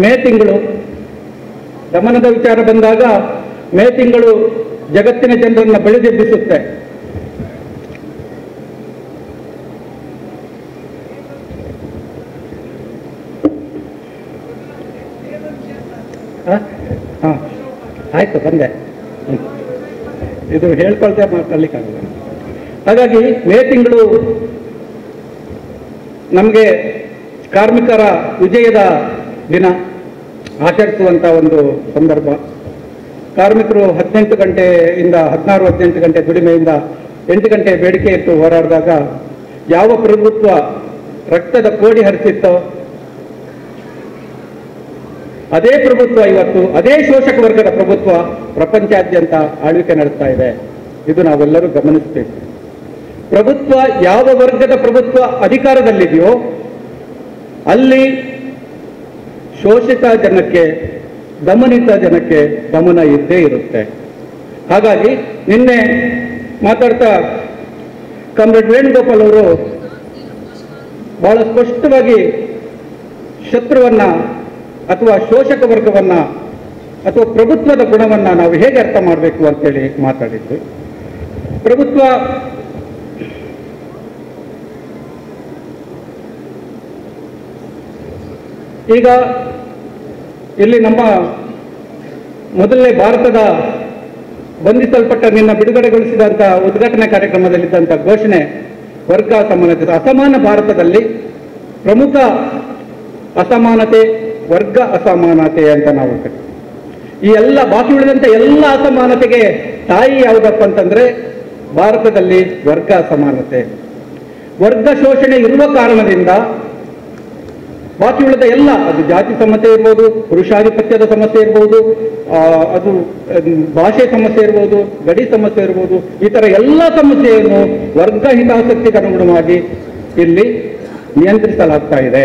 ಮೇ ತಿಂಗಳು, ದಮನದ ವಿಚಾರ ಬಂದಾಗ ಮೇ ತಿಂಗಳು ಜಗತ್ತಿನ ಜನರನ್ನ ಬೆಳೆದೆಬ್ಬಿಸುತ್ತೆ. ಆಯ್ತು, ಬಂದೆ. ಇದು ಹೇಳ್ಕೊಳ್ತೇ ಮಾತಾಡ್ಲಿಕ್ಕಾಗಲ್ಲ. ಹಾಗಾಗಿ ಮೇ ತಿಂಗಳು ನಮಗೆ ಕಾರ್ಮಿಕರ ವಿಜಯದ ದಿನ ಆಚರಿಸುವಂಥ ಒಂದು ಸಂದರ್ಭ. ಕಾರ್ಮಿಕರು 18 ಗಂಟೆಯಿಂದ 16-18 ಗಂಟೆ ದುಡಿಮೆಯಿಂದ 8 ಗಂಟೆ ಬೇಡಿಕೆ ಇಟ್ಟು ಹೋರಾಡಿದಾಗ ಯಾವ ಪ್ರಭುತ್ವ ರಕ್ತದ ಕೋಡಿ ಹರಿಸಿತ್ತೋ ಅದೇ ಪ್ರಭುತ್ವ ಇವತ್ತು, ಅದೇ ಶೋಷಕ ವರ್ಗದ ಪ್ರಭುತ್ವ ಪ್ರಪಂಚಾದ್ಯಂತ ಆಳ್ವಿಕೆ ನಡೆಸ್ತಾ ಇದೆ. ಇದು ನಾವೆಲ್ಲರೂ ಗಮನಿಸಬೇಕು. ಪ್ರಭುತ್ವ ಯಾವ ವರ್ಗದ ಪ್ರಭುತ್ವ ಅಧಿಕಾರದಲ್ಲಿದೆಯೋ ಅಲ್ಲಿ ಶೋಷಿತ ಜನಕ್ಕೆ, ದಮನಿತ ಜನಕ್ಕೆ ಗಮನ ಇದ್ದೇ ಇರುತ್ತೆ. ಹಾಗಾಗಿ ನಿನ್ನೆ ಮಾತಾಡ್ತಾ ಕಾಮ್ರೇಡ್ ವೇಣುಗೋಪಾಲ್ ಅವರು ಬಹಳ ಸ್ಪಷ್ಟವಾಗಿ ಶತ್ರುವನ್ನ ಅಥವಾ ಶೋಷಕ ವರ್ಗವನ್ನ ಅಥವಾ ಪ್ರಭುತ್ವದ ಗುಣವನ್ನ ನಾವು ಹೇಗೆ ಅರ್ಥ ಮಾಡಬೇಕು ಅಂತೇಳಿ ಮಾತಾಡಿದ್ದು. ಪ್ರಭುತ್ವ ಈಗ ಇಲ್ಲಿ ನಮ್ಮ ಮೊದಲನೇ ಭಾರತದ ಬಂಧಿಸಲ್ಪಟ್ಟ ನಿನ್ನ ಬಿಡುಗಡೆಗೊಳಿಸಿದಂಥ ಉದ್ಘಾಟನಾ ಕಾರ್ಯಕ್ರಮದಲ್ಲಿದ್ದಂಥ ಘೋಷಣೆ ವರ್ಗ ಅಸಮಾನತೆ, ಅಸಮಾನ ಭಾರತದಲ್ಲಿ ಪ್ರಮುಖ ಅಸಮಾನತೆ ವರ್ಗ ಅಸಮಾನತೆ ಅಂತ ನಾವು ಈ ಎಲ್ಲ ಬಾಕಿ ಉಳಿದಂತೆ ಎಲ್ಲ ಅಸಮಾನತೆಗೆ ತಾಯಿ ಯಾವುದಪ್ಪ ಅಂತಂದ್ರೆ ಭಾರತದಲ್ಲಿ ವರ್ಗ ಅಸಮಾನತೆ. ವರ್ಗ ಶೋಷಣೆ ಇರುವ ಕಾರಣದಿಂದ ಬಾಕಿ ಉಳಿದ ಎಲ್ಲ, ಅದು ಜಾತಿ ಸಮಸ್ಯೆ ಇರ್ಬೋದು, ಪುರುಷಾಧಿಪತ್ಯದ ಸಮಸ್ಯೆ ಇರ್ಬೋದು, ಅದು ಭಾಷೆ ಸಮಸ್ಯೆ ಇರ್ಬೋದು, ಗಡಿ ಸಮಸ್ಯೆ ಇರ್ಬೋದು, ಈ ತರ ಎಲ್ಲ ಸಮಸ್ಯೆಯನ್ನು ವರ್ಗ ಹಿತಾಸಕ್ತಿಗೆ ಅನುಗುಣವಾಗಿ ಇಲ್ಲಿ ನಿಯಂತ್ರಿಸಲಾಗ್ತಾ ಇದೆ.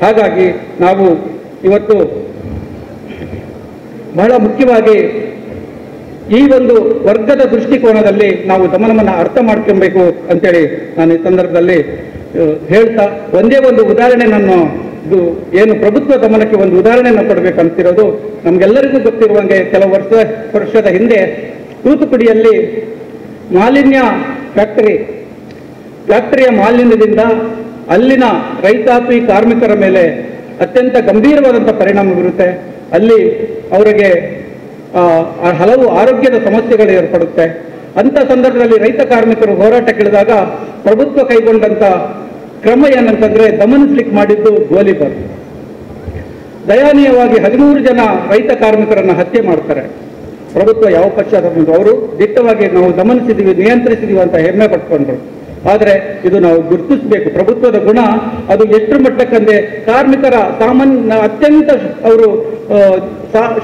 ಹಾಗಾಗಿ ನಾವು ಇವತ್ತು ಬಹಳ ಮುಖ್ಯವಾಗಿ ಈ ಒಂದು ವರ್ಗದ ದೃಷ್ಟಿಕೋನದಲ್ಲಿ ನಾವು ದಮನವನ್ನು ಅರ್ಥ ಮಾಡ್ಕೊಬೇಕು ಅಂತೇಳಿ ನಾನು ಈ ಸಂದರ್ಭದಲ್ಲಿ ಹೇಳ್ತಾ ಒಂದೇ ಒಂದು ಉದಾಹರಣೆ ನಾನು ಇದು ಏನು ಪ್ರಭುತ್ವ ದಮನಕ್ಕೆ ಒಂದು ಉದಾಹರಣೆಯನ್ನು ಕೊಡಬೇಕಂತಿರೋದು ನಮ್ಗೆಲ್ಲರಿಗೂ ಗೊತ್ತಿರುವಂಗೆ ಕೆಲವು ವರ್ಷದ ಹಿಂದೆ ತೂತುಕುಡಿಯಲ್ಲಿ ಮಾಲಿನ್ಯ ಫ್ಯಾಕ್ಟರಿಯ ಮಾಲಿನ್ಯದಿಂದ ಅಲ್ಲಿನ ರೈತಾಪಿ ಕಾರ್ಮಿಕರ ಮೇಲೆ ಅತ್ಯಂತ ಗಂಭೀರವಾದಂಥ ಪರಿಣಾಮ ಬೀರುತ್ತೆ. ಅಲ್ಲಿ ಅವರಿಗೆ ಹಲವು ಆರೋಗ್ಯದ ಸಮಸ್ಯೆಗಳು ಏರ್ಪಡುತ್ತೆ. ಅಂಥ ಸಂದರ್ಭದಲ್ಲಿ ರೈತ ಕಾರ್ಮಿಕರು ಹೋರಾಟಕ್ಕಿಳಿದಾಗ ಪ್ರಭುತ್ವ ಕೈಗೊಂಡಂಥ ಕ್ರಮ ಏನಂತಂದ್ರೆ ದಮನಿಸ್ಲಿಕ್ಕೆ ಮಾಡಿದ್ದು ಗೋಲಿಬಾರ್. ದಯನೀಯವಾಗಿ 13 ಜನ ರೈತ ಕಾರ್ಮಿಕರನ್ನು ಹತ್ಯೆ ಮಾಡ್ತಾರೆ. ಪ್ರಭುತ್ವ ಯಾವ ಪಕ್ಷ ಅವರು ದಿಟ್ಟವಾಗಿ ನಾವು ದಮನಿಸಿದೀವಿ, ನಿಯಂತ್ರಿಸಿದೀವಿ ಅಂತ ಹೆಮ್ಮೆ ಪಟ್ಕೊಂಡ್ರು. ಆದರೆ ಇದು ನಾವು ಗುರುತಿಸಬೇಕು. ಪ್ರಭುತ್ವದ ಗುಣ ಅದು ಎಷ್ಟು ಮಟ್ಟಕ್ಕಂದ್ರೆ ಕಾರ್ಮಿಕರ ಸಾಮಾನ್ಯ ಅತ್ಯಂತ ಅವರು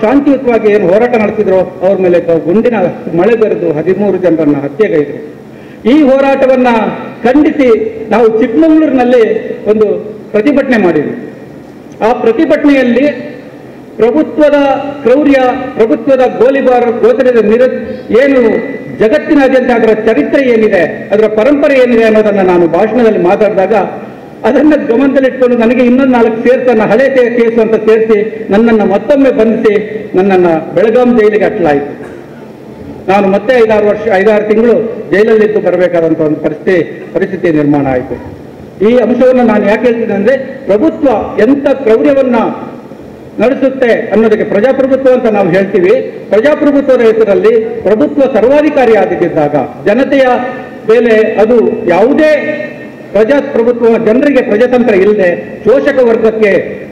ಶಾಂತಿಯುತವಾಗಿ ಏನು ಹೋರಾಟ ನಡೆಸಿದ್ರು ಅವ್ರ ಮೇಲೆ ಗುಂಡಿನ ಮಳೆ ಬರೆದು 13 ಜನರನ್ನ ಹತ್ಯೆಗೈದರು. ಈ ಹೋರಾಟವನ್ನ ಖಂಡಿಸಿ ನಾವು ಚಿಕ್ಕಮಗಳೂರಿನಲ್ಲಿ ಒಂದು ಪ್ರತಿಭಟನೆ ಮಾಡಿದ್ವಿ. ಆ ಪ್ರತಿಭಟನೆಯಲ್ಲಿ ಪ್ರಭುತ್ವದ ಕ್ರೌರ್ಯ, ಪ್ರಭುತ್ವದ ಗೋಲಿಬಾರ್, ಗೋಚರದ ಏನು ಜಗತ್ತಿನಾದ್ಯಂತ ಅದರ ಚರಿತ್ರೆ ಏನಿದೆ, ಅದರ ಪರಂಪರೆ ಏನಿದೆ ಅನ್ನೋದನ್ನು ನಾನು ಭಾಷಣದಲ್ಲಿ ಮಾತಾಡಿದಾಗ ಅದನ್ನು ಗಮನದಲ್ಲಿಟ್ಕೊಂಡು ನನಗೆ ಇನ್ನೊಂದು 4 ಸೇರ್ಸನ್ನ ಹಳೆ ಕೇಸು ಅಂತ ಸೇರಿಸಿ ನನ್ನನ್ನು ಮತ್ತೊಮ್ಮೆ ಬಂಧಿಸಿ ನನ್ನನ್ನು ಬೆಳಗಾಂ ಜೈಲಿಗೆ ಅಟ್ಲಾಯಿತು. ನಾನು ಮತ್ತೆ 5-6 ತಿಂಗಳು ಜೈಲಲ್ಲಿದ್ದು ಬರಬೇಕಾದಂಥ ಒಂದು ಪರಿಸ್ಥಿತಿ ನಿರ್ಮಾಣ ಆಯಿತು. ಈ ಅಂಶವನ್ನು ನಾನು ಯಾಕೆ ಹೇಳ್ತೀನಿ ಅಂದರೆ ಪ್ರಭುತ್ವ ಎಂಥ ಕ್ರೌರ್ಯವನ್ನ ನಡೆಸುತ್ತೆ ಅನ್ನೋದಕ್ಕೆ ಪ್ರಜಾಪ್ರಭುತ್ವ ಅಂತ ನಾವು ಹೇಳ್ತೀವಿ. ಪ್ರಜಾಪ್ರಭುತ್ವದ ಹೆಸರಲ್ಲಿ ಪ್ರಭುತ್ವ ಸರ್ವಾಧಿಕಾರಿ ಆಗಿದ್ದಾಗ ಜನತೆಯ ಮೇಲೆ ಅದು ಯಾವುದೇ ಪ್ರಜಾಪ್ರಭುತ್ವ ಜನರಿಗೆ ಪ್ರಜಾತಂತ್ರ ಇಲ್ಲದೆ ಶೋಷಕ ವರ್ಗಕ್ಕೆ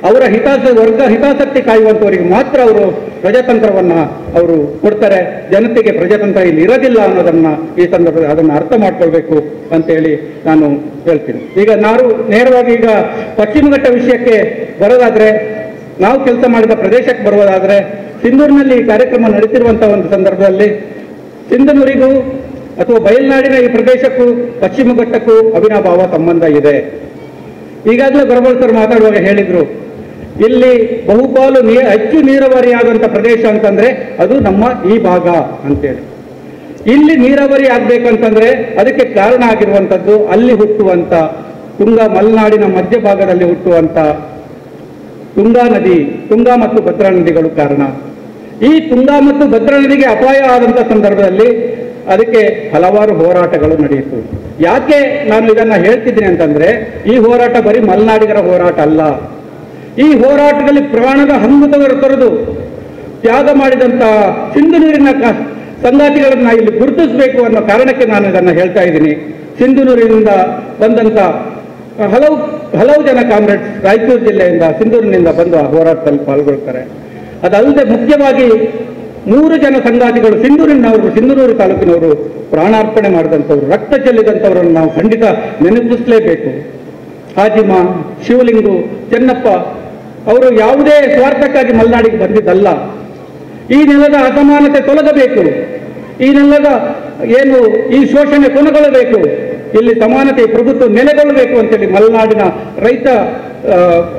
ಅವರ ಹಿತಾಸಕ್ತಿ ಕಾಯುವಂಥವರಿಗೆ ಮಾತ್ರ ಅವರು ಪ್ರಜಾತಂತ್ರವನ್ನ ಅವರು ಕೊಡ್ತಾರೆ. ಜನತೆಗೆ ಪ್ರಜಾತಂತ್ರ ಇಲ್ಲಿ ಇರೋದಿಲ್ಲ ಅನ್ನೋದನ್ನ ಈ ಸಂದರ್ಭದಲ್ಲಿ ಅದನ್ನು ಅರ್ಥ ಮಾಡ್ಕೊಳ್ಬೇಕು ಅಂತೇಳಿ ನಾನು ಹೇಳ್ತೀನಿ. ಈಗ ನಾನು ನೇರವಾಗಿ ಈಗ ಪಶ್ಚಿಮ ಘಟ್ಟ ವಿಷಯಕ್ಕೆ ಬರೋದಾದ್ರೆ, ನಾವು ಕೆಲಸ ಮಾಡಿದ ಪ್ರದೇಶಕ್ಕೆ ಬರುವುದಾದ್ರೆ, ಸಿಂಧೂರಿನಲ್ಲಿ ಈ ಕಾರ್ಯಕ್ರಮ ನಡೆಸಿರುವಂತಹ ಒಂದು ಸಂದರ್ಭದಲ್ಲಿ ಸಿಂಧನೂರಿಗೂ ಅಥವಾ ಬಯಲ್ನಾಡಿನ ಈ ಪ್ರದೇಶಕ್ಕೂ ಪಶ್ಚಿಮ ಘಟ್ಟಕ್ಕೂ ಅವಿನಾಭಾವ ಸಂಬಂಧ ಇದೆ. ಈಗಾಗಲೇ ಗೊರಬಾಳ್ ಸರ್ ಮಾತಾಡುವಾಗ ಹೇಳಿದ್ರು, ಇಲ್ಲಿ ಬಹುಪಾಲು ಹೆಚ್ಚು ನೀರಾವರಿಯಾದಂಥ ಪ್ರದೇಶ ಅಂತಂದ್ರೆ ಅದು ನಮ್ಮ ಈ ಭಾಗ ಅಂತೇಳಿ. ಇಲ್ಲಿ ನೀರಾವರಿ ಆಗ್ಬೇಕಂತಂದ್ರೆ ಅದಕ್ಕೆ ಕಾರಣ ಆಗಿರುವಂಥದ್ದು ಅಲ್ಲಿ ಹುಟ್ಟುವಂತ ಮಲೆನಾಡಿನ ಮಧ್ಯಭಾಗದಲ್ಲಿ ಹುಟ್ಟುವಂತ ತುಂಗಾ ನದಿ, ತುಂಗಾ ಮತ್ತು ಭದ್ರಾ ನದಿಗಳು ಕಾರಣ. ಈ ತುಂಗಾ ಮತ್ತು ಭದ್ರಾ ನದಿಗೆ ಅಪಾಯ ಆದಂಥ ಸಂದರ್ಭದಲ್ಲಿ ಅದಕ್ಕೆ ಹಲವಾರು ಹೋರಾಟಗಳು ನಡೆಯಿತು. ಯಾಕೆ ನಾನು ಇದನ್ನ ಹೇಳ್ತಿದ್ದೀನಿ ಅಂತಂದ್ರೆ, ಈ ಹೋರಾಟ ಬರೀ ಮಲೆನಾಡಿಗರ ಹೋರಾಟ ಅಲ್ಲ. ಈ ಹೋರಾಟದಲ್ಲಿ ಪ್ರಾಣದ ಹಂಗುತವರು ತೊರೆದು ತ್ಯಾಗ ಮಾಡಿದಂತ ಸಿಂಧನೂರಿನ ಸಂಗಾತಿಗಳನ್ನ ಇಲ್ಲಿ ಗುರುತಿಸಬೇಕು ಅನ್ನೋ ಕಾರಣಕ್ಕೆ ನಾನು ಇದನ್ನ ಹೇಳ್ತಾ ಇದ್ದೀನಿ. ಸಿಂಧನೂರಿನಿಂದ ಬಂದಂತ ಹಲವು ಜನ ಕಾಮ್ರೇಡ್ಸ್ ರಾಯಚೂರು ಜಿಲ್ಲೆಯಿಂದ, ಸಿಂಧೂರಿನಿಂದ ಬಂದು ಆ ಹೋರಾಟದಲ್ಲಿ ಪಾಲ್ಗೊಳ್ತಾರೆ. ಅದಲ್ಲದೆ ಮುಖ್ಯವಾಗಿ 3 ಜನ ಸಂಗಾತಿಗಳು ಸಿಂಧನೂರು ತಾಲೂಕಿನವರು ಪ್ರಾಣಾರ್ಪಣೆ ಮಾಡಿದಂಥವ್ರು, ರಕ್ತ ಚೆಲ್ಲಿದಂಥವ್ರನ್ನು ನಾವು ಖಂಡಿತ ನೆನಪಿಸಲೇಬೇಕು. ಹಾಜಿಮಾ, ಶಿವಲಿಂಗು, ಚೆನ್ನಪ್ಪ ಅವರು ಯಾವುದೇ ಸ್ವಾರ್ಥಕ್ಕಾಗಿ ಮಲೆನಾಡಿಗೆ ಬಂದಿದ್ದಲ್ಲ. ಈ ನೆಲದ ಅಸಮಾನತೆ ತೊಲಗಬೇಕು, ಈ ನೆಲದ ಏನು ಈ ಶೋಷಣೆ ಕೊನೆಗೊಳ್ಳಬೇಕು, ಇಲ್ಲಿ ಸಮಾನತೆ ಪ್ರಭುತ್ವ ನೆಲೆಗೊಳ್ಳಬೇಕು ಅಂತೇಳಿ ಮಲೆನಾಡಿನ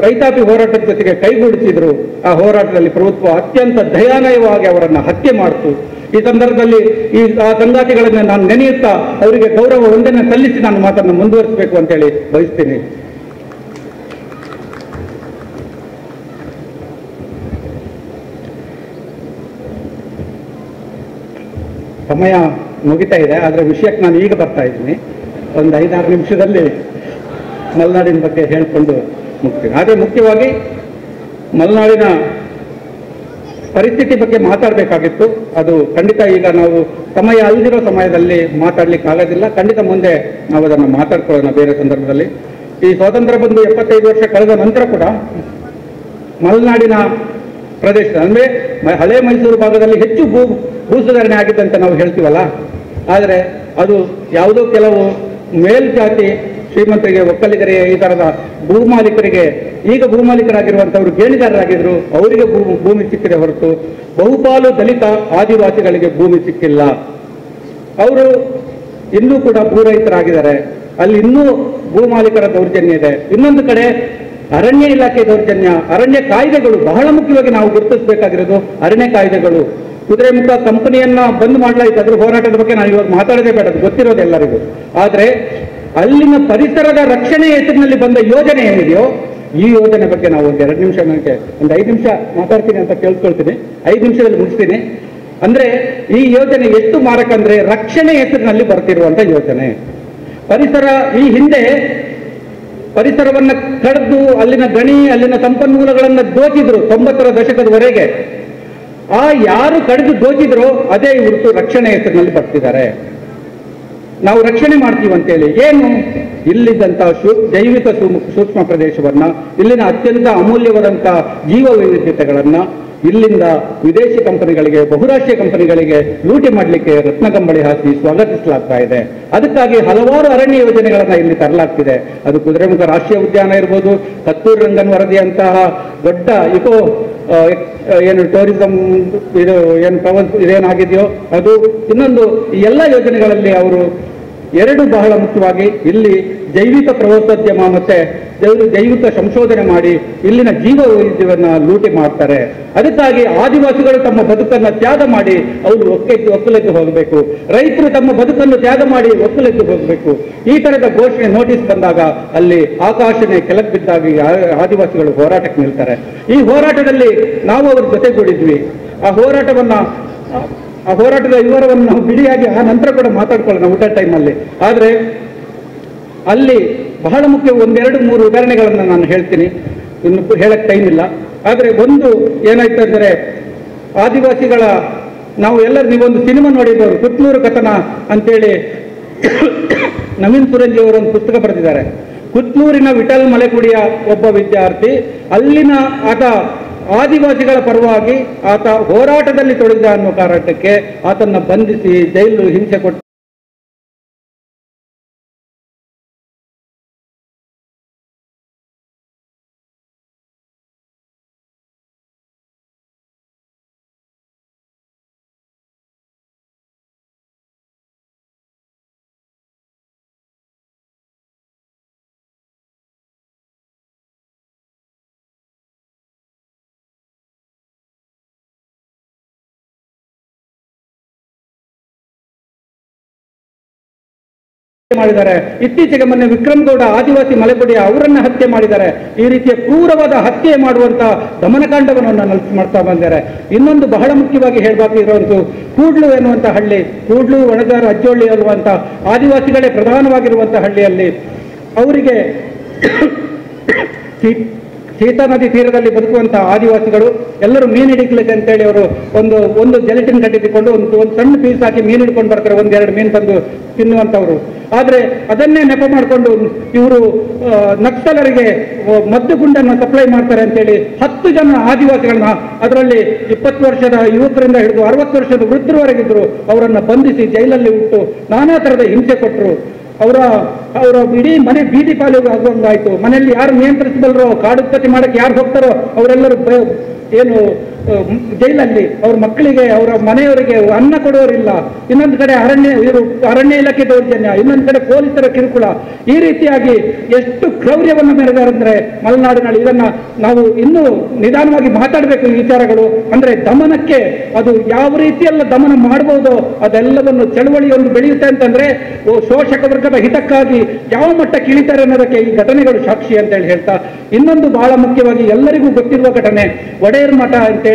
ರೈತಾಪಿ ಹೋರಾಟದ ಜೊತೆಗೆ ಕೈಗೂಡಿಸಿದ್ರು. ಆ ಹೋರಾಟದಲ್ಲಿ ಪ್ರಭುತ್ವ ಅತ್ಯಂತ ದಯಾನಯವಾಗಿ ಅವರನ್ನು ಹತ್ಯೆ ಮಾಡಿತು. ಈ ಸಂದರ್ಭದಲ್ಲಿ ಆ ಸಂಗಾತಿಗಳನ್ನು ನಾನು ನೆನೆಯುತ್ತಾ ಅವರಿಗೆ ಗೌರವ ಒಂದನ್ನು ಸಲ್ಲಿಸಿ ನಾನು ಮಾತನ್ನು ಮುಂದುವರಿಸಬೇಕು ಅಂತೇಳಿ ಬಯಸ್ತೀನಿ. ಸಮಯ ಮುಗಿತಾ ಇದೆ, ಆದರೆ ವಿಷಯಕ್ಕೆ ನಾನು ಈಗ ಬರ್ತಾ ಇದ್ದೀನಿ. ಒಂದು 5-6 ನಿಮಿಷದಲ್ಲಿ ಮಲೆನಾಡಿನ ಬಗ್ಗೆ ಹೇಳಿಕೊಂಡು ಮುಗ್ತೀನಿ. ಆದರೆ ಮುಖ್ಯವಾಗಿ ಮಲೆನಾಡಿನ ಪರಿಸ್ಥಿತಿ ಬಗ್ಗೆ ಮಾತಾಡಬೇಕಾಗಿತ್ತು. ಅದು ಖಂಡಿತ ಈಗ ನಾವು ಸಮಯ ಅಲ್ದಿರೋ ಸಮಯದಲ್ಲಿ ಮಾತಾಡ್ಲಿಕ್ಕೆ ಆಗೋದಿಲ್ಲ. ಖಂಡಿತ ಮುಂದೆ ನಾವು ಅದನ್ನು ಮಾತಾಡ್ಕೊಳ್ಳೋಣ ಬೇರೆ ಸಂದರ್ಭದಲ್ಲಿ. ಈ ಸ್ವಾತಂತ್ರ್ಯ ಬಂದು 75 ವರ್ಷ ಕಳೆದ ನಂತರ ಕೂಡ ಮಲೆನಾಡಿನ ಪ್ರದೇಶ ಅಂದ್ರೆ ಹಳೆ ಮೈಸೂರು ಭಾಗದಲ್ಲಿ ಹೆಚ್ಚು ಭೂ ಸುಧಾರಣೆ ಆಗಿದ್ದಂತೆ ನಾವು ಹೇಳ್ತೀವಲ್ಲ, ಆದರೆ ಅದು ಯಾವುದೋ ಕೆಲವು ಮೇಲ್ಜಾತಿ ಶ್ರೀಮಂತರಿಗೆ, ಒಕ್ಕಲಿಗರಿಗೆ, ಈ ತರದ ಭೂಮಾಲೀಕರಿಗೆ, ಈಗ ಭೂಮಾಲೀಕರಾಗಿರುವಂತವರು ಗೇಣಿದಾರರಾಗಿದ್ರು, ಅವರಿಗೆ ಭೂಮಿ ಸಿಕ್ಕಿದೆ ಹೊರತು ಬಹುಪಾಲು ದಲಿತ ಆದಿವಾಸಿಗಳಿಗೆ ಭೂಮಿ ಸಿಕ್ಕಿಲ್ಲ. ಅವರು ಇನ್ನೂ ಕೂಡ ಭೂರಹಿತರಾಗಿದ್ದಾರೆ. ಅಲ್ಲಿ ಇನ್ನೂ ಭೂಮಾಲೀಕರ ದೌರ್ಜನ್ಯ ಇದೆ. ಇನ್ನೊಂದು ಕಡೆ ಅರಣ್ಯ ಇಲಾಖೆ ದೌರ್ಜನ್ಯ, ಅರಣ್ಯ ಕಾಯ್ದೆಗಳು ಬಹಳ ಮುಖ್ಯವಾಗಿ ನಾವು ಗುರುತಿಸಬೇಕಾಗಿರೋದು. ಅರಣ್ಯ ಕಾಯ್ದೆಗಳು ಕುದುರೆಮುಖ ಕಂಪನಿಯನ್ನ ಬಂದ್ ಮಾಡಲಾಯಿತು. ಅದ್ರ ಹೋರಾಟದ ಬಗ್ಗೆ ನಾನು ಇವಾಗ ಮಾತಾಡೋದೇ ಬೇಡ, ಅದು ಗೊತ್ತಿರೋದು ಎಲ್ಲರಿಗೂ. ಆದರೆ ಅಲ್ಲಿನ ಪರಿಸರದ ರಕ್ಷಣೆ ಹೆಸರಿನಲ್ಲಿ ಬಂದ ಯೋಜನೆ ಏನಿದೆಯೋ ಈ ಯೋಜನೆ ಬಗ್ಗೆ ನಾವು ಒಂದು 2 ನಿಮಿಷ, ನನಗೆ ಒಂದು 5 ನಿಮಿಷ ಮಾತಾಡ್ತೀನಿ ಅಂತ ಕೇಳ್ಕೊಳ್ತೀನಿ, 5 ನಿಮಿಷದಲ್ಲಿ ಮುಗಿಸ್ತೀನಿ. ಅಂದ್ರೆ ಈ ಯೋಜನೆ ಎಷ್ಟು ಮಾರಕ ಅಂದ್ರೆ ರಕ್ಷಣೆ ಹೆಸರಿನಲ್ಲಿ ಬರ್ತಿರುವಂತ ಯೋಜನೆ. ಪರಿಸರ ಈ ಹಿಂದೆ ಪರಿಸರವನ್ನ ಕಡಿದು ಅಲ್ಲಿನ ಗಣಿ, ಅಲ್ಲಿನ ಸಂಪನ್ಮೂಲಗಳನ್ನ ದೋಚಿದ್ರು 90ರ ದಶಕದವರೆಗೆ. ಆ ಯಾರು ಕಡಿದು ದೋಚಿದ್ರು ಅದೇ ಇವತ್ತು ರಕ್ಷಣೆ ಹೆಸರಿನಲ್ಲಿ ಬರ್ತಿದ್ದಾರೆ. ನಾವು ರಕ್ಷಣೆ ಮಾಡ್ತೀವಿ ಅಂತೇಳಿ ಏನು, ಇಲ್ಲಿದ್ದಂತಹ ಜೈವಿಕ ಸೂಕ್ಷ್ಮ ಪ್ರದೇಶವನ್ನ, ಇಲ್ಲಿನ ಅತ್ಯಂತ ಅಮೂಲ್ಯವಾದಂತಹ ಜೀವ ವೈವಿಧ್ಯತೆಗಳನ್ನ ಇಲ್ಲಿಂದ ವಿದೇಶಿ ಕಂಪನಿಗಳಿಗೆ, ಬಹುರಾಷ್ಟ್ರೀಯ ಕಂಪನಿಗಳಿಗೆ ಲೂಟಿ ಮಾಡಲಿಕ್ಕೆ ರತ್ನಗಂಬಳಿ ಹಾಕಿ ಸ್ವಾಗತಿಸಲಾಗ್ತಾ ಇದೆ. ಅದಕ್ಕಾಗಿ ಹಲವಾರು ಅರಣ್ಯ ಯೋಜನೆಗಳನ್ನ ಇಲ್ಲಿ ತರಲಾಗ್ತಿದೆ. ಅದು ಕುದುರೆಮುಖ ರಾಷ್ಟ್ರೀಯ ಉದ್ಯಾನ ಇರ್ಬೋದು, ಕತ್ತೂರು ರಂಗನ್ ವರದಿಯಂತಹ ದೊಡ್ಡ ಏನು ಟೂರಿಸಂ ಇದು ಏನು ಪ್ರವಾಸ ಇದೇನಾಗಿದೆಯೋ ಅದು, ಇನ್ನೊಂದು ಈ ಎಲ್ಲ ಯೋಜನೆಗಳಲ್ಲಿ ಅವರು 2 ಬಹಳ ಮುಖ್ಯವಾಗಿ ಇಲ್ಲಿ ಜೈವಿಕ ಪ್ರವಾಸೋದ್ಯಮ ಮತ್ತೆ ಜೈವಿಕ ಸಂಶೋಧನೆ ಮಾಡಿ ಇಲ್ಲಿನ ಜೀವ ವೈವಿಧ್ಯವನ್ನ ಲೂಟಿ ಮಾಡ್ತಾರೆ. ಅದಕ್ಕಾಗಿ ಆದಿವಾಸಿಗಳು ತಮ್ಮ ಬದುಕನ್ನು ತ್ಯಾಗ ಮಾಡಿ ಅವರು ಒಕ್ಕಲೆದ್ದು ಹೋಗಬೇಕು, ರೈತರು ತಮ್ಮ ಬದುಕನ್ನು ತ್ಯಾಗ ಮಾಡಿ ಒಕ್ಕಲೆದ್ದು ಹೋಗಬೇಕು. ಈ ತರದ ಘೋಷಣೆ ನೋಟಿಸ್ ಬಂದಾಗ ಅಲ್ಲಿ ಆಕಾಶನೇ ಕೆಳಗೆ ಬಿದ್ದಾಗಿ ಆದಿವಾಸಿಗಳು ಹೋರಾಟಕ್ಕೆ ನಿಲ್ತಾರೆ. ಈ ಹೋರಾಟದಲ್ಲಿ ನಾವು ಅವ್ರ ಜೊತೆಗೂಡಿದ್ವಿ. ಆ ಹೋರಾಟದ ವಿವರವನ್ನು ನಾವು ಬಿಡಿಯಾಗಿ ಆ ನಂತರ ಕೂಡ ಮಾತಾಡ್ಕೊಳ್ಳೋಣ ಊಟ ಟೈಮಲ್ಲಿ. ಆದರೆ ಅಲ್ಲಿ ಬಹಳ ಮುಖ್ಯ 1, 2, 3 ಉದಾಹರಣೆಗಳನ್ನು ನಾನು ಹೇಳ್ತೀನಿ, ಇನ್ನು ಹೇಳಕ್ಕೆ ಟೈಮ್ ಇಲ್ಲ. ಆದರೆ ಒಂದು ಏನಾಯ್ತು ಅಂದರೆ ಆದಿವಾಸಿಗಳ, ನಾವು ಎಲ್ಲರೂ ನೀವೊಂದು ಸಿನಿಮಾ ನೋಡಿದ್ದವರು, ಕುತ್ಲೂರು ಕಥನ ಅಂತೇಳಿ ನವೀನ್ ಸುರಂಜಿ ಅವರು ಒಂದು ಪುಸ್ತಕ ಬರೆದಿದ್ದಾರೆ. ಕುತ್ಲೂರಿನ ವಿಠಲ್ ಮಲೆಕುಡಿಯ ಒಬ್ಬ ವಿದ್ಯಾರ್ಥಿ, ಅಲ್ಲಿನ ಆತ ಆದಿವಾಸಿಗಳ ಪರವಾಗಿ ಆತ ಹೋರಾಟದಲ್ಲಿ ತೊಡಗಿದ ಅನ್ನೋ ಕಾರಣಕ್ಕೆ ಆತನ್ನ ಬಂಧಿಸಿ ಜೈಲು ಹಿಂಸೆ ಕೊಟ್ಟು ಮಾಡಿದ್ದಾರೆ. ಇತ್ತೀಚೆಗೆ ಮೊನ್ನೆ ವಿಕ್ರಮ್ ಗೌಡ ಆದಿವಾಸಿ ಮಲೆಕುಡಿಯ ಅವರನ್ನ ಹತ್ಯೆ ಮಾಡಿದ್ದಾರೆ. ಈ ರೀತಿಯ ಕ್ರೂರವಾದ ಹತ್ಯೆ ಮಾಡುವಂತ ದಮನಕಾಂಡವನ್ನು ಮಾಡ್ತಾ ಬಂದಿದ್ದಾರೆ. ಇನ್ನೊಂದು ಬಹಳ ಮುಖ್ಯವಾಗಿ ಹೇಳಬೇಕು ಇರುವಂತೂ ಕೂಡ್ಲು ಎನ್ನುವಂತ ಹಳ್ಳಿ, ಕೂಡ್ಲು, ಒಣಗಾರ, ಅಜ್ಜೋಳ್ಳಿ ಅನ್ನುವಂತ ಆದಿವಾಸಿಗಳೇ ಪ್ರಧಾನವಾಗಿರುವಂತಹ ಹಳ್ಳಿಯಲ್ಲಿ ಅವರಿಗೆ ಸೀತಾ ನದಿ ತೀರದಲ್ಲಿ ಬದುಕುವಂತಹ ಆದಿವಾಸಿಗಳು ಎಲ್ಲರೂ ಮೀನು ಹಿಡಿಕ್ಲಿಕ್ಕೆ ಅಂತೇಳಿ ಅವರು ಒಂದು ಜೆಲೆಟಿನ್ ಕಟ್ಟಿಕೊಂಡು ಒಂದು ಸಣ್ಣ ಪೀಸ್ ಹಾಕಿ ಮೀನು ಹಿಡ್ಕೊಂಡು ಬರ್ತಾರೆ, 1-2 ಮೀನು ತಂದು ತಿನ್ನುವಂಥವ್ರು. ಆದರೆ ಅದನ್ನೇ ನೆಪ ಮಾಡಿಕೊಂಡು ಇವರು ನಕ್ಸಲರಿಗೆ ಮದ್ದುಗುಂಡನ್ನು ಸಪ್ಲೈ ಮಾಡ್ತಾರೆ ಅಂತೇಳಿ 10 ಜನ ಆದಿವಾಸಿಗಳನ್ನ, ಅದರಲ್ಲಿ 20 ವರ್ಷದ ಯುವಕರಿಂದ ಹಿಡಿದು 60 ವರ್ಷದ ವೃದ್ಧರವರೆಗಿದ್ರು, ಅವರನ್ನು ಬಂಧಿಸಿ ಜೈಲಲ್ಲಿ ಇಟ್ಟು ನಾನಾ ಥರದ ಹಿಂಸೆ ಕೊಟ್ಟರು. ಅವರ ಇಡೀ ಮನೆ ಬೀದಿ ಪಾಲಿಗೆ ಆಗುವಂಗಾಯ್ತು. ಮನೆಯಲ್ಲಿ ಯಾರು ನಿಯಂತ್ರಿಸಬಲ್ಲರೋ, ಕಾಡುತ್ಪತ್ತಿ ಮಾಡಕ್ಕೆ ಯಾರು ಹೋಗ್ತಾರೋ ಅವರೆಲ್ಲರೂ ಏನು ಜೈಲಲ್ಲಿ ಅವ್ರ ಮಕ್ಕಳಿಗೆ, ಅವರ ಮನೆಯವರಿಗೆ ಅನ್ನ ಕೊಡೋರಿಲ್ಲ. ಇನ್ನೊಂದು ಕಡೆ ಅರಣ್ಯ ಇಲಾಖೆ ದೌರ್ಜನ್ಯ, ಇನ್ನೊಂದು ಕಡೆ ಪೊಲೀಸರ ಕಿರುಕುಳ. ಈ ರೀತಿಯಾಗಿ ಎಷ್ಟು ಕ್ರೌರ್ಯವನ್ನು ಮೆರೆದಾರಂದ್ರೆ ಮಲೆನಾಡಿನಲ್ಲಿ. ಇದನ್ನ ನಾವು ಇನ್ನೂ ನಿಧಾನವಾಗಿ ಮಾತಾಡಬೇಕು ಈ ವಿಚಾರಗಳು. ಅಂದ್ರೆ ದಮನಕ್ಕೆ ಅದು ಯಾವ ರೀತಿಯೆಲ್ಲ ದಮನ ಮಾಡಬಹುದೋ ಅದೆಲ್ಲವನ್ನು ಚಳವಳಿಯೊಂದು ಬೆಳೆಯುತ್ತೆ ಅಂತಂದ್ರೆ ಶೋಷಕ ವರ್ಗದ ಹಿತಕ್ಕಾಗಿ ಯಾವ ಮಟ್ಟಕ್ಕೆ ಇಳಿತಾರೆ ಅನ್ನೋದಕ್ಕೆ ಈ ಘಟನೆಗಳು ಸಾಕ್ಷಿ ಅಂತ ಹೇಳಿ ಹೇಳ್ತಾ, ಇನ್ನೊಂದು ಬಹಳ ಮುಖ್ಯವಾಗಿ ಎಲ್ಲರಿಗೂ ಗೊತ್ತಿರುವ ಘಟನೆ ಒಡೆಯರ್ ಮಠ ಅಂತೇಳಿ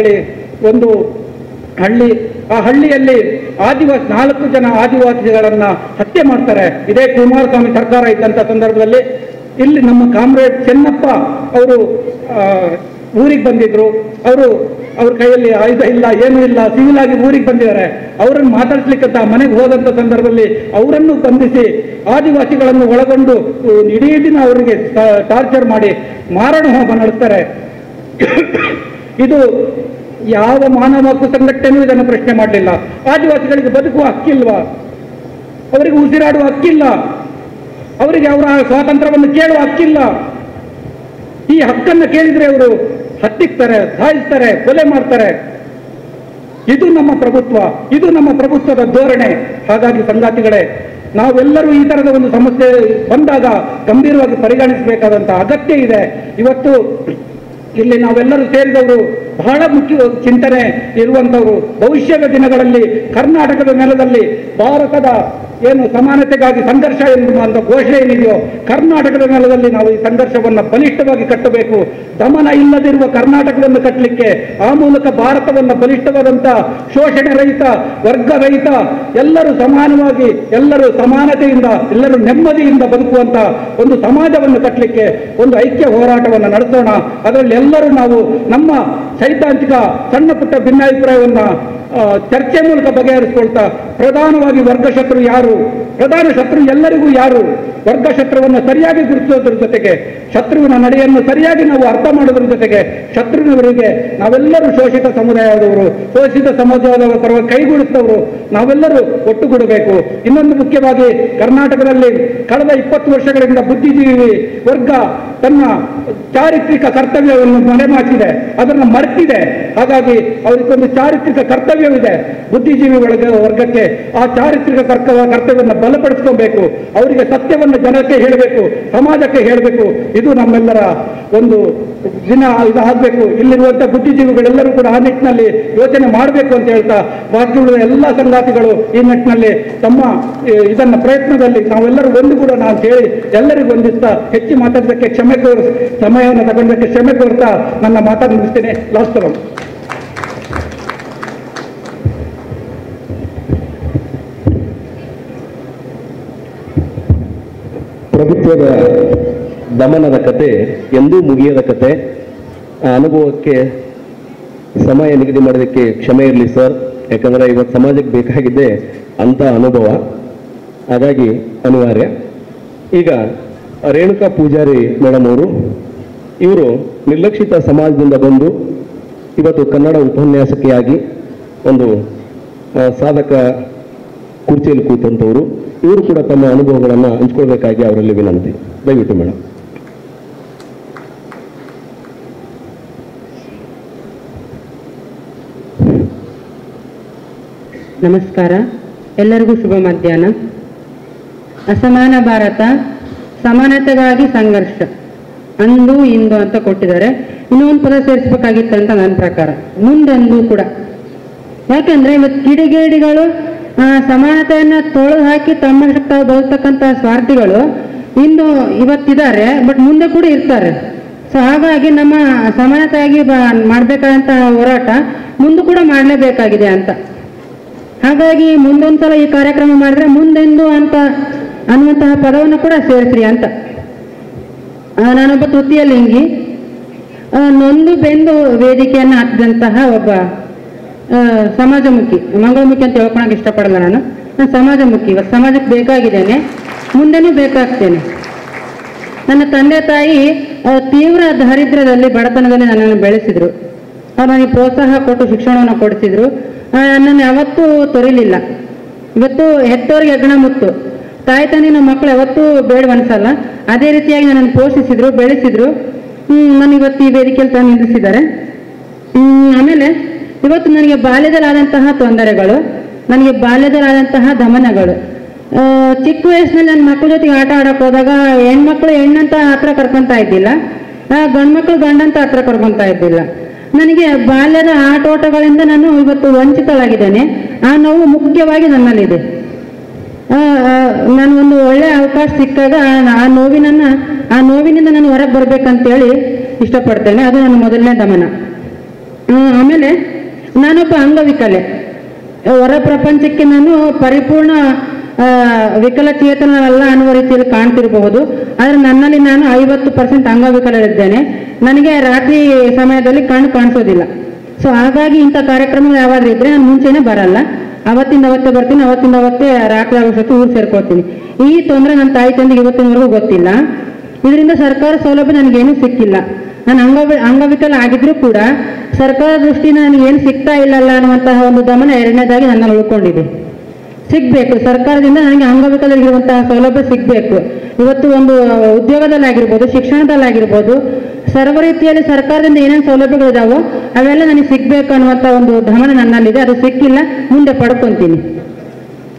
ಒಂದು ಹಳ್ಳಿ. ಆ ಹಳ್ಳಿಯಲ್ಲಿ 4 ಜನ ಆದಿವಾಸಿಗಳನ್ನ ಹತ್ಯೆ ಮಾಡ್ತಾರೆ. ಇದೇ ಕುಮಾರಸ್ವಾಮಿ ಸರ್ಕಾರ ಇದ್ದಂತ ಸಂದರ್ಭದಲ್ಲಿ ಇಲ್ಲಿ ನಮ್ಮ ಕಾಮ್ರೇಡ್ ಚೆನ್ನಪ್ಪ ಅವರು ಊರಿಗೆ ಬಂದಿದ್ರು. ಅವ್ರ ಕೈಯಲ್ಲಿ ಆಯುಧ ಇಲ್ಲ, ಏನೂ ಇಲ್ಲ, ಸಿವಿಲ್ ಆಗಿ ಊರಿಗೆ ಬಂದಿದ್ದಾರೆ. ಅವರನ್ನು ಮಾತಾಡ್ಸ್ಲಿಕ್ಕಂತ ಮನೆಗೆ ಹೋದಂತ ಸಂದರ್ಭದಲ್ಲಿ ಅವರನ್ನು ಬಂಧಿಸಿ ಆದಿವಾಸಿಗಳನ್ನು ಒಳಗೊಂಡು ಇಡೀ ದಿನ ಅವರಿಗೆ ಟಾರ್ಚರ್ ಮಾಡಿ ಮಾರಣ ಹೋಮ ನಡೆಸ್ತಾರೆ. ಇದು ಯಾವ ಮಾನವ ಹಕ್ಕು ಸಂಘಟನೆಯೂ ಇದನ್ನು ಪ್ರಶ್ನೆ ಮಾಡಲಿಲ್ಲ. ಆದಿವಾಸಿಗಳಿಗೆ ಬದುಕುವ ಹಕ್ಕಿಲ್ವಾ? ಅವರಿಗೆ ಉಸಿರಾಡುವ ಹಕ್ಕಿಲ್ಲ, ಅವರಿಗೆ ಅವರ ಸ್ವಾತಂತ್ರ್ಯವನ್ನು ಕೇಳುವ ಹಕ್ಕಿಲ್ಲ. ಈ ಹಕ್ಕನ್ನು ಕೇಳಿದ್ರೆ ಅವರು ಹತ್ತಿಕ್ತಾರೆ, ಸಾಯಿಸ್ತಾರೆ, ಕೊಲೆ ಮಾಡ್ತಾರೆ. ಇದು ನಮ್ಮ ಪ್ರಭುತ್ವ, ಇದು ನಮ್ಮ ಪ್ರಭುತ್ವದ ಧೋರಣೆ. ಹಾಗಾಗಿ ಸಂಗಾತಿಗಳೇ, ನಾವೆಲ್ಲರೂ ಈ ತರದ ಒಂದು ಸಮಸ್ಯೆ ಬಂದಾಗ ಗಂಭೀರವಾಗಿ ಪರಿಗಣಿಸಬೇಕಾದಂತಹ ಅಗತ್ಯ ಇದೆ. ಇವತ್ತು ಇಲ್ಲಿ ನಾವೆಲ್ಲರೂ ಸೇರಿದವರು ಬಹಳ ಮುಖ್ಯ ಚಿಂತನೆ ಇರುವಂಥವರು. ಭವಿಷ್ಯದ ದಿನಗಳಲ್ಲಿ ಕರ್ನಾಟಕದ ನೆಲದಲ್ಲಿ ಭಾರತದ ಏನು ಸಮಾನತೆಗಾಗಿ ಸಂಘರ್ಷ ಎನ್ನುವಂಥ ಘೋಷಣೆ ಏನಿದೆಯೋ, ಕರ್ನಾಟಕದ ನೆಲದಲ್ಲಿ ನಾವು ಈ ಸಂಘರ್ಷವನ್ನು ಬಲಿಷ್ಠವಾಗಿ ಕಟ್ಟಬೇಕು. ದಮನ ಇಲ್ಲದಿರುವ ಕರ್ನಾಟಕವನ್ನು ಕಟ್ಟಲಿಕ್ಕೆ, ಆ ಮೂಲಕ ಭಾರತವನ್ನು ಬಲಿಷ್ಠವಾದಂಥ ಶೋಷಣೆ ರಹಿತ, ವರ್ಗ ರಹಿತ, ಎಲ್ಲರೂ ಸಮಾನವಾಗಿ, ಎಲ್ಲರೂ ಸಮಾನತೆಯಿಂದ, ಎಲ್ಲರೂ ನೆಮ್ಮದಿಯಿಂದ ಬದುಕುವಂತ ಒಂದು ಸಮಾಜವನ್ನು ಕಟ್ಟಲಿಕ್ಕೆ ಒಂದು ಐಕ್ಯ ಹೋರಾಟವನ್ನು ನಡೆಸೋಣ. ಅದರಲ್ಲಿ ಎಲ್ಲರೂ ನಾವು ನಮ್ಮ ಸೈದ್ಧಾಂತಿಕ ಸಣ್ಣ ಪುಟ್ಟ ಭಿನ್ನಾಭಿಪ್ರಾಯವನ್ನು ಚರ್ಚೆ ಮೂಲಕ ಬಗೆಹರಿಸಿಕೊಳ್ತಾ, ಪ್ರಧಾನವಾಗಿ ವರ್ಗಶತ್ರು ಯಾರು, ಪ್ರಧಾನ ಶತ್ರು ಎಲ್ಲರಿಗೂ ಯಾರು, ವರ್ಗಶತ್ರುವನ್ನು ಸರಿಯಾಗಿ ಗುರುತಿಸೋದ್ರ ಜೊತೆಗೆ, ಶತ್ರುವಿನ ನಡೆಯನ್ನು ಸರಿಯಾಗಿ ನಾವು ಅರ್ಥ ಮಾಡೋದ್ರ ಜೊತೆಗೆ, ಶತ್ರುವಿನವರಿಗೆ ನಾವೆಲ್ಲರೂ ಶೋಷಿತ ಸಮುದಾಯದವರು, ಶೋಷಿತ ಸಮಾಜದವರ ಪರವಾಗಿ ಕೈಗೂಡಿಸಿದವರು ನಾವೆಲ್ಲರೂ ಒಟ್ಟುಗೂಡಬೇಕು. ಇನ್ನೊಂದು ಮುಖ್ಯವಾಗಿ, ಕರ್ನಾಟಕದಲ್ಲಿ ಕಳೆದ 20 ವರ್ಷಗಳಿಂದ ಬುದ್ಧಿಜೀವಿ ವರ್ಗ ತನ್ನ ಚಾರಿತ್ರಿಕ ಕರ್ತವ್ಯವನ್ನು ಮರೆಮಾಚಿದೆ, ಅದನ್ನು ಮರೆತಿದೆ. ಹಾಗಾಗಿ ಅವರಿಗೊಂದು ಚಾರಿತ್ರಿಕ ಕರ್ತವ್ಯವಿದೆ ಬುದ್ಧಿಜೀವಿ ವರ್ಗಕ್ಕೆ. ಆ ಚಾರಿತ್ರಿಕ ಕರ್ತವ್ಯವನ್ನು ಬಲಪಡಿಸ್ಕೊಬೇಕು. ಅವರಿಗೆ ಸತ್ಯವನ್ನು ಜನಕ್ಕೆ ಹೇಳಬೇಕು, ಸಮಾಜಕ್ಕೆ ಹೇಳಬೇಕು. ಇದು ನಮ್ಮೆಲ್ಲರ ಒಂದು ದಿನ ಇದಾಗಬೇಕು. ಇಲ್ಲಿರುವಂಥ ಬುದ್ಧಿಜೀವಿಗಳೆಲ್ಲರೂ ಕೂಡ ಆ ನಿಟ್ಟಿನಲ್ಲಿ ಯೋಚನೆ ಮಾಡಬೇಕು ಅಂತ ಹೇಳ್ತಾ, ಬಾಕಿ ಉಳಿದ ಎಲ್ಲ ಸಂಗಾತಿಗಳು ಈ ನಿಟ್ಟಿನಲ್ಲಿ ತಮ್ಮ ಇದನ್ನ ಪ್ರಯತ್ನದಲ್ಲಿ ನಾವೆಲ್ಲರೂ ಒಂದುಗೂಡೋಣ ಅಂತ ಹೇಳಿ ಎಲ್ಲರಿಗೂ ಹೊಂದಿಸ್ತಾ, ಹೆಚ್ಚು ಮಾತಾಡೋದಕ್ಕೆ ಸಮಯವನ್ನು ತಗೊಂಡಕ್ಕೆ ಕ್ಷಮೆ ಕೋರ್ತಾ ನನ್ನ ಮಾತನ್ನು ಮುಗಿಸ್ತೇನೆ. ಲಾಸ್ಟರಂ. ಪ್ರಭುತ್ವದ ದಮನದ ಕತೆ ಎಂದೂ ಮುಗಿಯದ ಕತೆ. ಆ ಅನುಭವಕ್ಕೆ ಸಮಯ ನಿಗದಿ ಮಾಡೋದಕ್ಕೆ ಕ್ಷಮೆ ಇರಲಿ ಸರ್, ಯಾಕಂದರೆ ಇವತ್ತು ಸಮಾಜಕ್ಕೆ ಬೇಕಾಗಿದ್ದೆ ಅಂಥ ಅನುಭವ, ಹಾಗಾಗಿ ಅನಿವಾರ್ಯ. ಈಗ ರೇಣುಕಾ ಪೂಜಾರಿ ಮೇಡಮ್ ಅವರು, ಇವರು ನಿರ್ಲಕ್ಷಿತ ಸಮಾಜದಿಂದ ಬಂದು ಇವತ್ತು ಕನ್ನಡ ಉಪನ್ಯಾಸಕಿಯಾಗಿ ಒಂದು ಸಾಧಕ ಕುರ್ಚಿಯಲ್ಲಿ ಕೂತಂಥವರು. ಇವರು ಕೂಡ ತಮ್ಮ ಅನುಭವಗಳನ್ನು ಹಂಚ್ಕೊಳ್ಬೇಕಾಗಿ ಅವರಲ್ಲಿ ವಿನಂತಿ. ದಯವಿಟ್ಟು ಮೇಡಮ್. ನಮಸ್ಕಾರ, ಎಲ್ಲರಿಗೂ ಶುಭ ಮಧ್ಯಾಹ್ನ. ಅಸಮಾನ ಭಾರತ, ಸಮಾನತೆಗಾಗಿ ಸಂಘರ್ಷ, ಅಂದು ಇಂದು ಅಂತ ಕೊಟ್ಟಿದ್ದಾರೆ. ಇನ್ನೊಂದು ಪದ ಸೇರಿಸಬೇಕಾಗಿತ್ತು ಅಂತ ನನ್ನ ಪ್ರಕಾರ, ಮುಂದೆಂದು ಕೂಡ. ಯಾಕೆಂದ್ರೆ ಇವತ್ತು ಕಿಡಿಗೇಡಿಗಳು ಸಮಾನತೆಯನ್ನ ತೊಳೆದು ಹಾಕಿ ತಮ್ಮಷ್ಟಕ್ಕೆ ತಾವು ಬದುಕ್ತಕ್ಕಂಥ ಸ್ವಾರ್ಥಿಗಳು ಇವತ್ತಿದ್ದಾರೆ, ಬಟ್ ಮುಂದೆ ಕೂಡ ಇರ್ತಾರೆ. ಸೊ ಹಾಗಾಗಿ ನಮ್ಮ ಸಮಾನತೆಯಾಗಿ ಮಾಡಬೇಕಾದಂಥ ಹೋರಾಟ ಮುಂದೆ ಕೂಡ ಮಾಡಲೇಬೇಕಾಗಿದೆ ಅಂತ. ಹಾಗಾಗಿ ಮುಂದೊಂದ್ಸಲ ಈ ಕಾರ್ಯಕ್ರಮ ಮಾಡಿದ್ರೆ ಮುಂದೆಂದು ಅಂತ ಅನ್ನುವಂತಹ ಪದವನ್ನು ಕೂಡ ಸೇರಿಸ್ರಿ ಅಂತ. ನಾನೊಬ್ಬ ತೃತೀಯ ಲಿಂಗಿ, ನೊಂದು ಬೆಂದು ವೇದಿಕೆಯನ್ನು ಹಾಕಿದಂತಹ ಒಬ್ಬ ಸಮಾಜಮುಖಿ, ಮಂಗಳಮುಖಿ ಅಂತ ಹೇಳ್ಕೊಳಕ್ಕೆ ಇಷ್ಟಪಡಲ್ಲ ನಾನು ಸಮಾಜಮುಖಿ. ಇವತ್ತು ಸಮಾಜಕ್ಕೆ ಬೇಕಾಗಿದ್ದೇನೆ, ಮುಂದೆನೂ ಬೇಕಾಗ್ತೇನೆ. ನನ್ನ ತಂದೆ ತಾಯಿ ತೀವ್ರ ದಾರಿದ್ರ್ಯದಲ್ಲಿ, ಬಡತನದಲ್ಲಿ ನನ್ನನ್ನು ಬೆಳೆಸಿದ್ರು. ಅವ್ರು ನನಗೆ ಪ್ರೋತ್ಸಾಹ ಕೊಟ್ಟು ಶಿಕ್ಷಣವನ್ನು ಕೊಡಿಸಿದ್ರು. ನನ್ನನ್ನು ಯಾವತ್ತೂ ತೊರಿಲಿಲ್ಲ. ಇವತ್ತು ಹೆತ್ತೋರಿಗೆ ಹೆಗ್ಗಣ ಮುತ್ತು, ತಾಯಿ ತಂದೆ ನಮ್ಮ ಮಕ್ಕಳು ಯಾವತ್ತೂ ಬೇಡವನ್ಸಲ್ಲ. ಅದೇ ರೀತಿಯಾಗಿ ನನ್ನನ್ನು ಪೋಷಿಸಿದ್ರು, ಬೆಳೆಸಿದ್ರು. ನಾನು ಇವತ್ತು ಈ ವೇದಿಕೆಯಲ್ಲಿ ತಂದು ನಿಲ್ಲಿಸಿದ್ದಾರೆ. ಆಮೇಲೆ ಇವತ್ತು ನನಗೆ ಬಾಲ್ಯದಲ್ಲಾದಂತಹ ತೊಂದರೆಗಳು, ನನಗೆ ಬಾಲ್ಯದಲ್ಲಾದಂತಹ ದಮನಗಳು, ಚಿಕ್ಕ ವಯಸ್ಸಿನಲ್ಲಿ ನನ್ನ ಮಕ್ಕಳ ಜೊತೆಗೆ ಆಟ ಆಡಕ್ಕೆ ಹೋದಾಗ ಹೆಣ್ಮಕ್ಳು ಹೆಣ್ಣಂತ ಹತ್ರ ಕರ್ಕೊಂತ ಇದ್ದಿಲ್ಲ, ಗಂಡ್ಮಕ್ಳು ಗಂಡಂತ ಹತ್ರ ಕರ್ಕೊಂತ ಇದ್ದಿಲ್ಲ. ನನಗೆ ಬಾಲ್ಯದ ಆಟೋಟಗಳಿಂದ ನಾನು ಇವತ್ತು ವಂಚಿತಳಾಗಿದ್ದೇನೆ. ಆ ನೋವು ಮುಖ್ಯವಾಗಿ ನನ್ನಲ್ಲಿದೆ. ನಾನು ಒಂದು ಒಳ್ಳೆ ಅವಕಾಶ ಸಿಕ್ಕಾಗ ಆ ನೋವಿನಿಂದ ನಾನು ಹೊರಗೆ ಬರ್ಬೇಕಂತೇಳಿ ಇಷ್ಟಪಡ್ತೇನೆ. ಅದು ನನ್ನ ಮೊದಲನೇ ದಮನ. ಆಮೇಲೆ ನಾನೊಬ್ಬ ಅಂಗವಿಕಲೆ. ಹೊರ ಪ್ರಪಂಚಕ್ಕೆ ನಾನು ಪರಿಪೂರ್ಣ ವಿಕಲಚೇತನವಲ್ಲ ಅನ್ನುವ ರೀತಿಯಲ್ಲಿ ಕಾಣ್ತಿರಬಹುದು, ಆದರೆ ನನ್ನಲ್ಲಿ ನಾನು 50% ಅಂಗವಿಕಲರಿದ್ದೇನೆ. ನನಗೆ ರಾತ್ರಿ ಸಮಯದಲ್ಲಿ ಕಣ್ಣು ಕಾಣಿಸೋದಿಲ್ಲ. ಸೊ ಹಾಗಾಗಿ ಇಂಥ ಕಾರ್ಯಕ್ರಮ ಯಾವಾದ್ರೂ ಇದ್ರೆ ನಾನು ಮುಂಚೆನೇ ಬರಲ್ಲ, ಅವತ್ತಿಂದ ಅವತ್ತೇ ಬರ್ತೀನಿ, ಅವತ್ತಿಂದ ಅವತ್ತೇ ರಾತ್ರಿ ಆಗೋಷ್ಟು ಊರು ಸೇರ್ಕೊಳ್ತೀನಿ. ಈ ತೊಂದರೆ ನನ್ನ ತಾಯಿ ತಂದೆಗೆ ಇವತ್ತಿನವರೆಗೂ ಗೊತ್ತಿಲ್ಲ. ಇದರಿಂದ ಸರ್ಕಾರ ಸೌಲಭ್ಯ ನನಗೇನು ಸಿಕ್ಕಿಲ್ಲ. ನಾನು ಅಂಗವಿಕಲ ಆಗಿದ್ರೂ ಕೂಡ ಸರ್ಕಾರ ದೃಷ್ಟಿಯಿಂದ ನನಗೇನು ಸಿಗ್ತಾ ಇಲ್ಲಲ್ಲ ಅನ್ನುವಂತಹ ಒಂದು ಗಮನ ಎರಡನೇದಾಗಿ ನನ್ನಲ್ಲಿ ಉಳ್ಕೊಂಡಿದೆ. ಸಿಗ್ಬೇಕು, ಸರ್ಕಾರದಿಂದ ನನಗೆ ಅಂಗವಿಕಲರಿಗಿರುವಂತಹ ಸೌಲಭ್ಯ ಸಿಗ್ಬೇಕು. ಇವತ್ತು ಒಂದು ಉದ್ಯೋಗದಲ್ಲಾಗಿರ್ಬೋದು, ಶಿಕ್ಷಣದಲ್ಲಾಗಿರ್ಬೋದು, ಸರ್ವ ರೀತಿಯಲ್ಲಿ ಸರ್ಕಾರದಿಂದ ಏನೇನು ಸೌಲಭ್ಯಗಳಿದಾವೋ ಅವೆಲ್ಲ ನನಗೆ ಸಿಗ್ಬೇಕು ಅನ್ನುವಂಥ ಒಂದು ಗಮನ ನನ್ನಲ್ಲಿದೆ. ಅದು ಸಿಕ್ಕಿಲ್ಲ, ಮುಂದೆ ಪಡ್ಕೊಂತೀನಿ.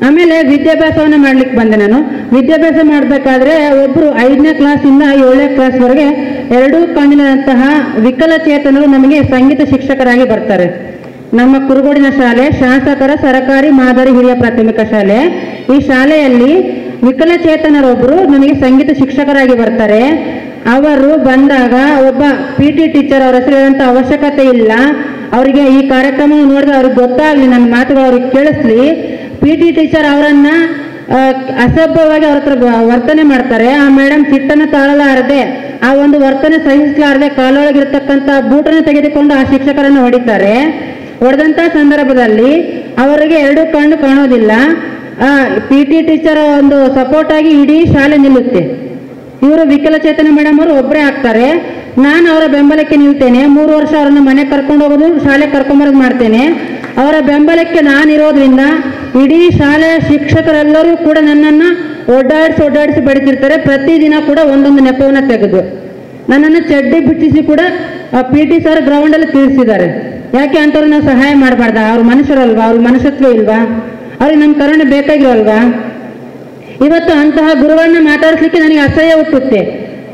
ಆಮೇಲೆ ವಿದ್ಯಾಭ್ಯಾಸವನ್ನು ಮಾಡ್ಲಿಕ್ಕೆ ಬಂದೆ. ನಾನು ವಿದ್ಯಾಭ್ಯಾಸ ಮಾಡಬೇಕಾದ್ರೆ ಒಬ್ಬರು 5ನೇ ಕ್ಲಾಸಿಂದ 7ನೇ ಕ್ಲಾಸ್ವರೆಗೆ 2 ಕಣ್ಣಿನಂತಹ ವಿಕಲಚೇತನರು ನಮಗೆ ಸಂಗೀತ ಶಿಕ್ಷಕರಾಗಿ ಬರ್ತಾರೆ. ನಮ್ಮ ಕುರುಗೋಡಿನ ಶಾಲೆ ಶಾಸಕರ ಸರಕಾರಿ ಮಾದರಿ ಹಿರಿಯ ಪ್ರಾಥಮಿಕ ಶಾಲೆ. ಈ ಶಾಲೆಯಲ್ಲಿ ವಿಕಲಚೇತನರೊಬ್ಬರು ನಮಗೆ ಸಂಗೀತ ಶಿಕ್ಷಕರಾಗಿ ಬರ್ತಾರೆ. ಅವರು ಬಂದಾಗ ಒಬ್ಬ PT ಟೀಚರ್, ಅವ್ರ ಹೆಸರು ಹೇಳುವಂತ ಅವಶ್ಯಕತೆ ಇಲ್ಲ, ಅವರಿಗೆ ಈ ಕಾರ್ಯಕ್ರಮ ನೋಡಿದ್ರೆ ಅವ್ರಿಗೆ ಗೊತ್ತಾಗ್ಲಿ, ನನ್ನ ಮಾತುಗಳು ಅವ್ರಿಗೆ ಕೇಳಿಸ್ಲಿ. PT ಟೀಚರ್ ಅವರನ್ನ ಅಸಭ್ಯವಾಗಿ ಅವ್ರ ಹತ್ರ ವರ್ತನೆ ಮಾಡ್ತಾರೆ. ಆ ಮೇಡಮ್ ಸಿಟ್ಟನ್ನು ತಾಳಲಾರದೆ, ಆ ಒಂದು ವರ್ತನೆ ಸಹಿಸಲಾರದೆ ಕಾಲೊಳಗಿರ್ತಕ್ಕಂಥ ಬೂಟನ್ನು ತೆಗೆದುಕೊಂಡು ಆ ಶಿಕ್ಷಕರನ್ನು ಹೊಡಿತಾರೆ. ಹೊಡೆದಂತ ಸಂದರ್ಭದಲ್ಲಿ ಅವರಿಗೆ 2 ಕಣ್ಣು ಕಾಣೋದಿಲ್ಲ. PT ಟೀಚರ್ ಒಂದು ಸಪೋರ್ಟ್ ಆಗಿ ಇಡೀ ಶಾಲೆ ನಿಲ್ಲುತ್ತೆ. ಇವರು ವಿಕಲಚೇತನ ಮೇಡಮ್ ಅವರು ಒಬ್ಬರೇ ಆಗ್ತಾರೆ. ನಾನು ಅವರ ಬೆಂಬಲಕ್ಕೆ ನಿಲ್ತೇನೆ. 3 ವರ್ಷ ಅವರನ್ನು ಮನೆ ಕರ್ಕೊಂಡು ಹೋಗೋದು, ಶಾಲೆ ಕರ್ಕೊಂಬರೋದು ಮಾಡ್ತೇನೆ. ಅವರ ಬೆಂಬಲಕ್ಕೆ ನಾನಿರೋದ್ರಿಂದ ಇಡೀ ಶಾಲೆಯ ಶಿಕ್ಷಕರೆಲ್ಲರೂ ಕೂಡ ನನ್ನನ್ನು ಓಡಾಡಿಸಿ ಬಡಿತಿರ್ತಾರೆ. ಪ್ರತಿದಿನ ಕೂಡ ಒಂದೊಂದು ನೆಪವನ್ನು ತೆಗೆದು ನನ್ನನ್ನು ಚಡ್ಡಿ ಬಿಟ್ಟಿಸಿ ಕೂಡ PT ಸರ್ ಗ್ರೌಂಡಲ್ಲಿ ತಿಳಿಸಿದ್ದಾರೆ. ಯಾಕೆ ಅಂತವ್ರು ನಾವು ಸಹಾಯ ಮಾಡಬಾರ್ದ? ಅವ್ರ ಮನುಷ್ಯರಲ್ವಾ? ಅವ್ರ ಮನುಷ್ಯತ್ವ ಇಲ್ವಾ? ಅವ್ರಿಗೆ ನಮ್ಮ ಕರುಣೆ ಬೇಕಾಗಿರೋಲ್ವಾ? ಇವತ್ತು ಅಂತಹ ಗುರುಗಳನ್ನ ಮಾತಾಡಿಸ್ಲಿಕ್ಕೆ ನನಗೆ ಅಸಹ್ಯ ಹುಟ್ಟುತ್ತೆ.